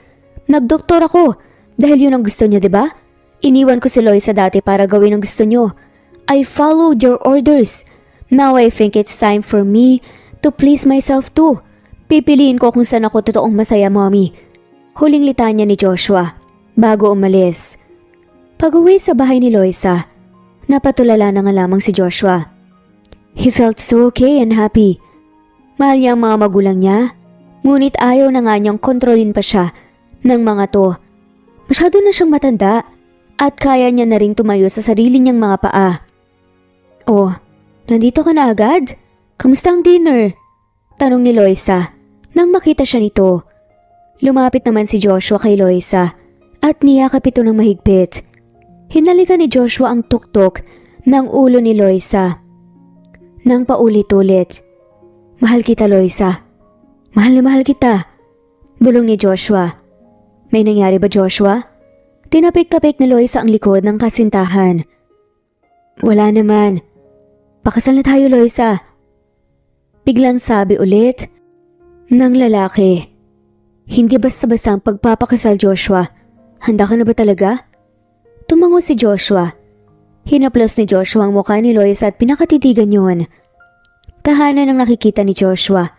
[SPEAKER 1] Nagdoktor ako dahil yun ang gusto niyo, diba? Iniwan ko si Loisa dati para gawin ang gusto niyo. I followed your orders. Now I think it's time for me to please myself too. Pipiliin ko kung saan ako totoong masaya, Mommy. Huling litanya ni Joshua bago umalis. Pag-uwi sa bahay ni Loisa, napatulala na nga lamang si Joshua. He felt so okay and happy. Mahal niya ang mga magulang niya, ngunit ayaw na nga niyang kontrolin pa siya ng mga to. Masyado na siyang matanda at kaya niya na ring tumayo sa sarili niyang mga paa. Oh, nandito ka na agad? Kamusta ang dinner? Tanong ni Loisa nang makita siya nito. Lumapit naman si Joshua kay Loisa at niyakap ito ng mahigpit. Hinalikan ni Joshua ang tuktok ng ulo ni Loisa. Nang paulit-ulit, mahal kita Loisa. Mahal na mahal kita. Bulong ni Joshua. May nangyari ba Joshua? Tinapik-tapik ni Loisa ang likod ng kasintahan. Wala naman. Pakasal na tayo Loisa. Biglang sabi ulit ng lalaki. Hindi basta-basta ang pagpapakasal Joshua. Handa ka na ba talaga? Tumango si Joshua. Hinaplos ni Joshua ang mukha ni Loisa at pinakatitigan yun. Tahanan ang nakikita ni Joshua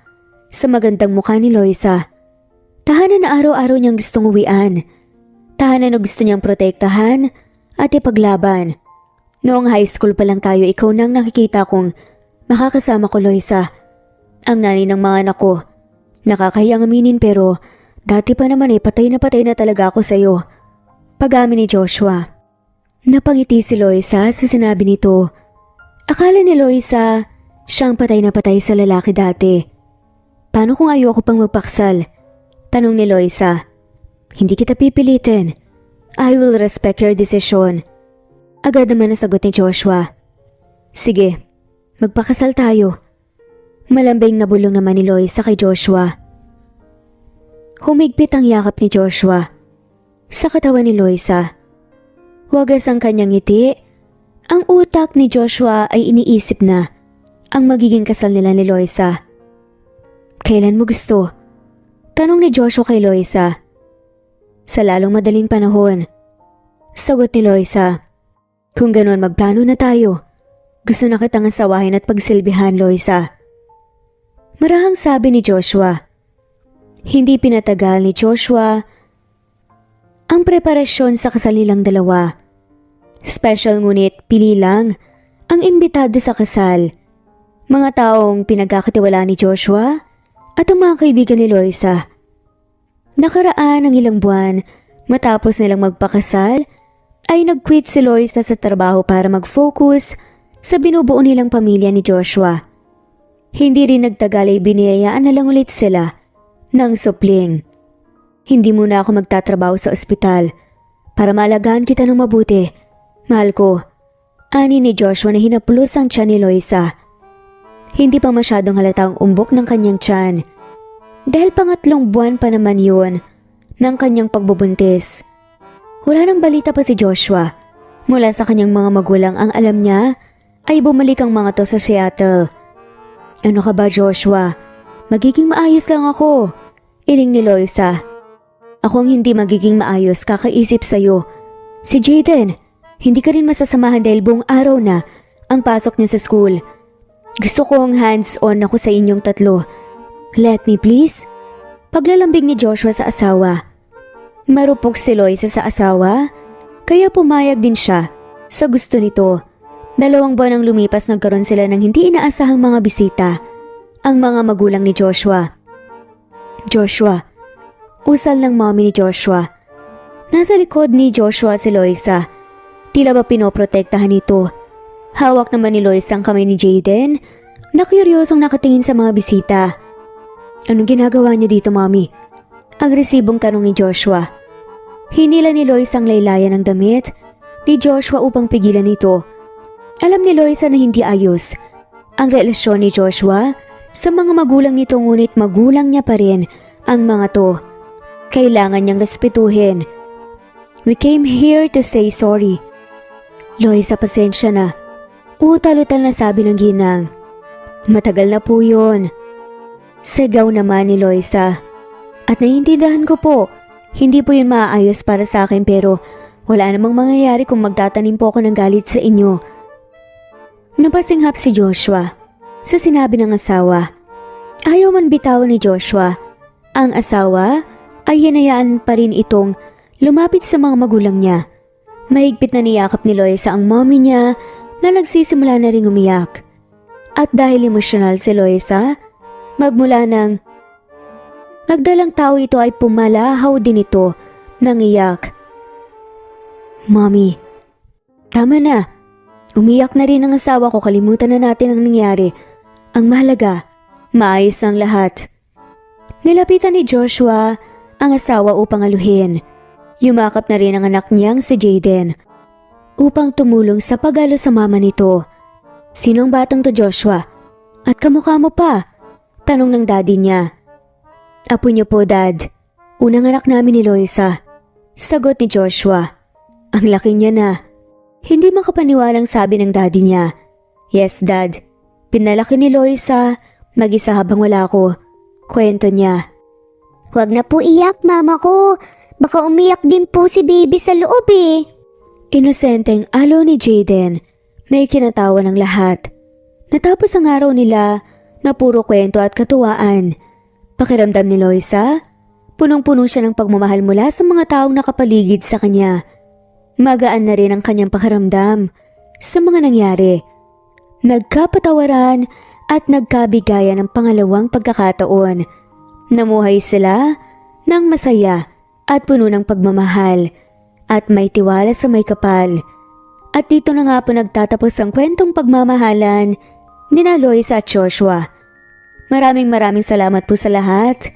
[SPEAKER 1] sa magandang mukha ni Loisa. Tahanan na araw-araw niyang gustong uwian. Tahanan na gusto niyang protektahan at ipaglaban. Noong high school pa lang tayo, ikaw nang nakikita kong makakasama ko Loisa. Ang nanay ng mga anak ko. Nakakahiyang aminin pero dati pa naman patay na talaga ako sa'yo. Pag-amin ni Joshua. Napangiti si Loisa sa sinabi nito. Akala ni Loisa siyang patay na patay sa lalaki dati. Paano kung ayoko pang magpaksal? Tanong ni Loisa. Hindi kita pipilitin. I will respect your decision. Agad naman nasagot ni Joshua. Sige, magpakasal tayo. Malambing na bulong naman ni Loisa kay Joshua. Humigpit ang yakap ni Joshua sa katawan ni Loisa. Wagas ang kanyang ngiti. Ang utak ni Joshua ay iniisip na ang magiging kasal nila ni Loisa. Kailan mo gusto? Tanong ni Joshua kay Loisa. Sa lalong madaling panahon. Sagot ni Loisa. Kung ganoon magplano na tayo. Gusto na kitang asawahin at pagsilbihan, Loisa. Marahang sabi ni Joshua. Hindi pinatagal ni Joshua ang preparasyon sa kasal nilang dalawa. Special ngunit pili lang ang imbitado sa kasal. Mga taong pinagkakatiwalaan ni Joshua at ang mga kaibigan ni Loisa. Nakaraan ang ilang buwan matapos nilang magpakasal ay nag-quit si Loisa sa trabaho para mag-focus sa binubuo nilang pamilya ni Joshua. Hindi rin nagtagal ay biniyayaan na lang ulit sila ng supling. Hindi muna ako magtatrabaho sa ospital para maalagaan kita ng mabuti. Mahal ko. Ani ni Joshua na hinaplos ang tiyan ni Loisa. Hindi pa masyadong halata ang umbok ng kanyang tiyan. Dahil pangatlong buwan pa naman yun ng kanyang pagbubuntis. Wala nang balita pa si Joshua. Mula sa kanyang mga magulang ang alam niya ay bumalik ang mga to sa Seattle. Ano ka ba Joshua? Magiging maayos lang ako. Iling ni Loisa. Ako ang hindi magiging maayos kakaisip sa'yo. Si Jaden, hindi ka rin masasamahan dahil buong araw na ang pasok niya sa school. Gusto kong hands-on ako sa inyong tatlo. Let me please? Paglalambing ni Joshua sa asawa. Marupok si Loisa sa asawa, kaya pumayag din siya sa gusto nito. 2 buwan ang lumipas nagkaroon sila ng hindi inaasahang mga bisita. Ang mga magulang ni Joshua. Joshua. Usal ng mommy ni Joshua. Nasa likod ni Joshua si Loisa. Tila ba pinoprotektahan ito. Hawak naman ni Loisa ang kamay ni Jaden na kuryosong nakatingin sa mga bisita. Anong ginagawa niyo dito, mommy? Agresibong tanong ni Joshua. Hinila ni Loisa ang laylayan ng damit ni Joshua upang pigilan ito. Alam ni Loisa na hindi ayos ang relasyon ni Joshua sa mga magulang nito, ngunit magulang niya pa rin ang mga to. Kailangan niyang respetuhin. We came here to say sorry. Loisa, pasensya na. Utal-utal na sabi ng ginang. Matagal na po yun. Sigaw naman ni Loisa. At naiintindihan ko po, hindi po yun maaayos para sa akin pero wala namang mangyayari kung magtatanim po ako ng galit sa inyo. Napasinghap si Joshua sa sinabi ng asawa. Ayaw man bitawan ni Joshua. Ang asawa ay hinayaan pa rin itong lumapit sa mga magulang niya. Mahigpit na niyakap ni Loisa ang mommy niya na nagsisimula na ring umiyak. At dahil emosyonal si Loisa, magmula ng nagdalang tao ito ay pumalahaw din ito ng iyak. Mommy, tama na. Umiyak na rin ang asawa ko, kalimutan na natin ang nangyari. Ang mahalaga, maayos ang lahat. Nilapitan ni Joshua ang asawa upang aluhin. Yumakap na rin ang anak niyang si Jaden upang tumulong sa pagalo sa mama nito. Sinong batang to, Joshua? At kamukha mo pa? Tanong ng daddy niya. Apo niyo po, Dad. Unang anak namin ni Loisa. Sagot ni Joshua. Ang laki niya na. Hindi makapaniwalang sabi ng daddy niya. Yes, Dad. Pinalaki ni Loisa mag-isa habang wala ako. Kwento niya.
[SPEAKER 2] Huwag na po iyak, mama ko. Baka umiyak din po si baby sa loob eh.
[SPEAKER 1] Inosenteng alo ni Jaden. May kinatawa ng lahat. Natapos ang araw nila na puro kwento at katuwaan. Pakiramdam ni Loisa, punong-puno siya ng pagmamahal mula sa mga taong nakapaligid sa kanya. Magaan na rin ang kanyang pakiramdam sa mga nangyari. Nagkapatawaran at nagkabigayan ng pangalawang pagkakataon. Namuhay sila ng masaya at puno ng pagmamahal at may tiwala sa may kapal. At dito na nga po nagtatapos ang kwentong pagmamahalan ni Loisa at Joshua. Maraming salamat po sa lahat.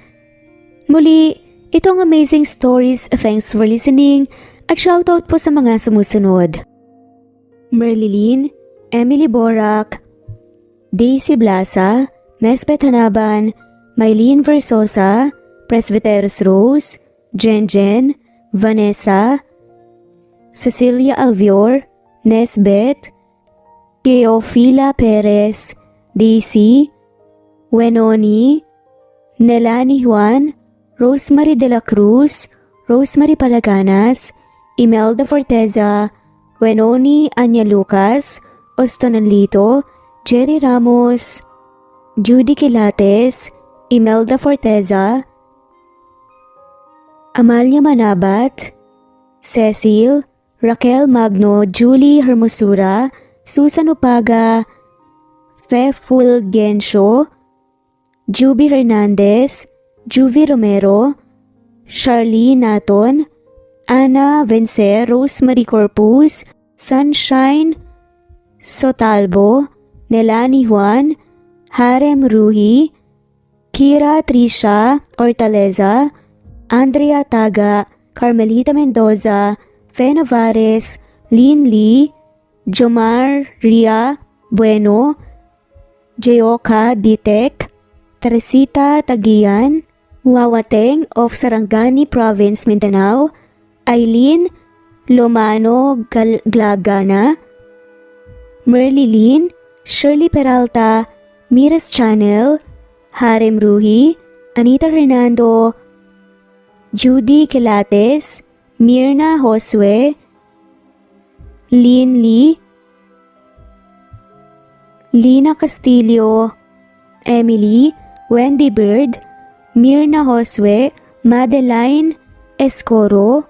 [SPEAKER 1] Muli, itong Amazing Stories. Thanks for listening at shoutout po sa mga sumusunod. Merlilyn, Emily Borac, Daisy Blasa, Mespet Hanaban, Mylene Versosa, Presbyteros Rose, Jen, Vanessa, Cecilia Alvior, Nesbet, Teofila Perez, Daisy, Wenoni, Nelani Juan, Rosemary de la Cruz, Rosemary Palaganas, Imelda Forteza, Wenoni Anya Lucas, Ostonanlito, Jerry Ramos, Judy Quilates, Imelda Forteza, Amalia Manabat, Cecil, Raquel Magno, Julie Hermosura, Susan Upaga, Fe Fulgencio, Juby Hernandez, Juvie Romero, Charlene Naton, Ana Vencer, Rosemary Corpus, Sunshine Sotalbo, Nelani Juan, Harem Ruhi, Kira Trisha Ortaleza, Andrea Taga, Carmelita Mendoza, Fe Navares, Lynn Lee, Jomar Ria Bueno, Jeoka Ditek, Teresita Tagian, Wawateng of Sarangani Province, Mindanao, Eileen Lomano Glagana, Merlilyn, Shirley Peralta, Miras Channel, Harem Ruhi, Anita Hernando, Judy Quilates, Mirna Josue, Lynn Lee, Lina Castillo, Emily, Wendy Bird, Mirna Josue, Madeline Escoro,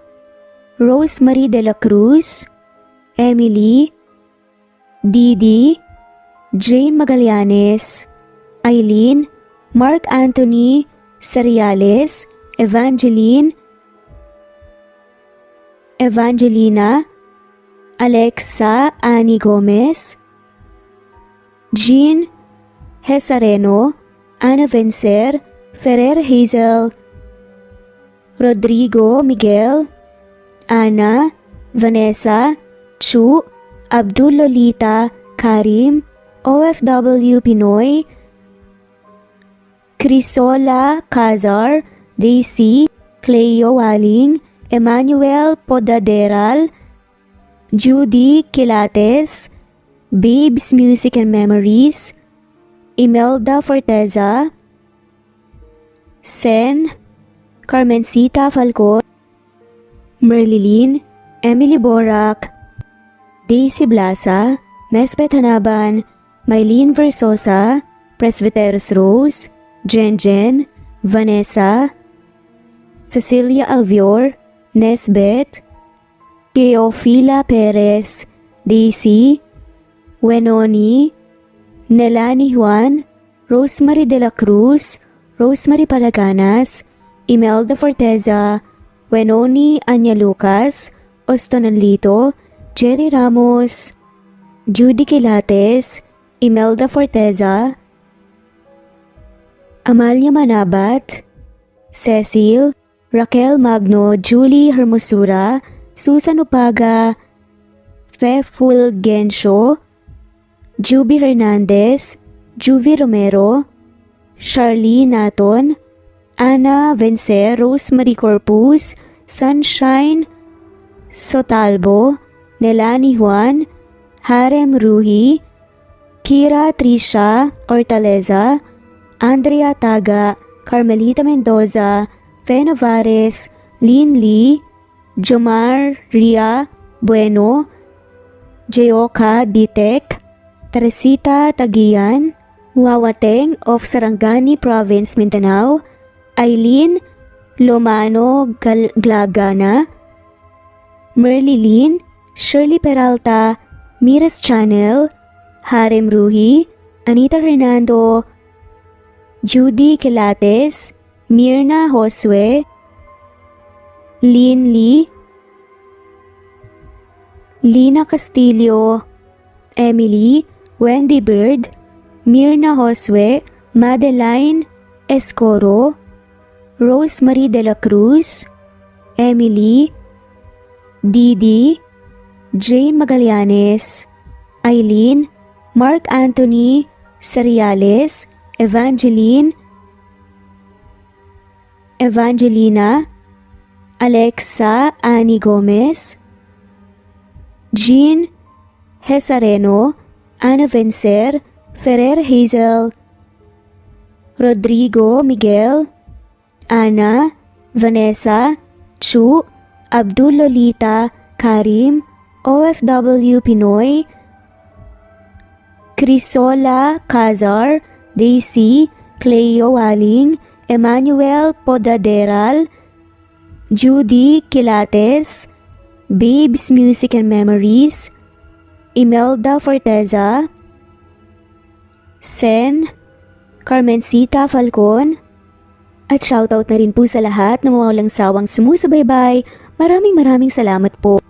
[SPEAKER 1] Rosemary de la Cruz, Emily, Didi, Jane Magallanes, Eileen, Mark Anthony Seriales, Evangelina, Alexa Annie Gomez, Jean Hesareno, Ana Vencer, Ferrer Hazel, Rodrigo Miguel, Ana, Vanessa, Chu, Abdul Lolita, Karim, OFW Pinoy, Crisola Cazar, Daisy, Cleo Waling, Emmanuel Podaderal, Judy Quilates, Babes Music and Memories, Imelda Forteza, Sen, Carmencita Falcon, Merlilyn, Emily Borak, Daisy Blasa, Nesbeth Hanaban, Mylene Versosa, Presbyteros Rose, Jen, Vanessa, Cecilia Alvior, Nesbeth, Teofila Perez, Daisy, Wenoni, Nelani Juan, Rosemary de la Cruz, Rosemary Palaganas, Imelda Forteza, Wenoni Anya Lucas, Ostonanlito, Jerry Ramos, Judy Quilates, Imelda Forteza, Amalia Manabat, Cecil, Raquel Magno, Julie Hermosura, Susan Upaga, Fe Fulgencio, Juby Hernandez, Juvie Romero, Charlene Naton, Ana Vencer, Rosemary Corpus, Sunshine Sotalbo, Nelani Juan, Harem Ruhi, Kira Trisha Ortaleza, Andrea Taga, Carmelita Mendoza, Fe Navares, Lynn Lee, Jomar Ria Bueno, Jeoka Ditek, Teresita Tagian, Wawateng of Sarangani Province, Mindanao, Eileen Lomano Glagana, Merlilyn, Shirley Peralta, Miras Channel, Harem Ruhi, Anita Hernando, Judy Quilates, Mirna Josue, Lynn Lee, Lina Castillo, Emily, Wendy Bird, Mirna Josue, Madeline Escoro, Rosemary de la Cruz, Emily, Didi, Jane Magallanes, Eileen, Mark Anthony Seriales, Evangelina, Alexa Annie Gomez, Jean Hesareno, Ana Vencer, Ferrer Hazel, Rodrigo Miguel, Ana, Vanessa, Chu, Abdul Lolita, Karim, OFW Pinoy, Crisola Cazar, Daisy, Cleo Waling, Emmanuel Podaderal, Judy Quilates, Babes Music and Memories, Imelda Forteza, Sen, Carmencita Falcon, at shoutout na rin po sa lahat na walang sawang sumusubaybay. Maraming salamat po.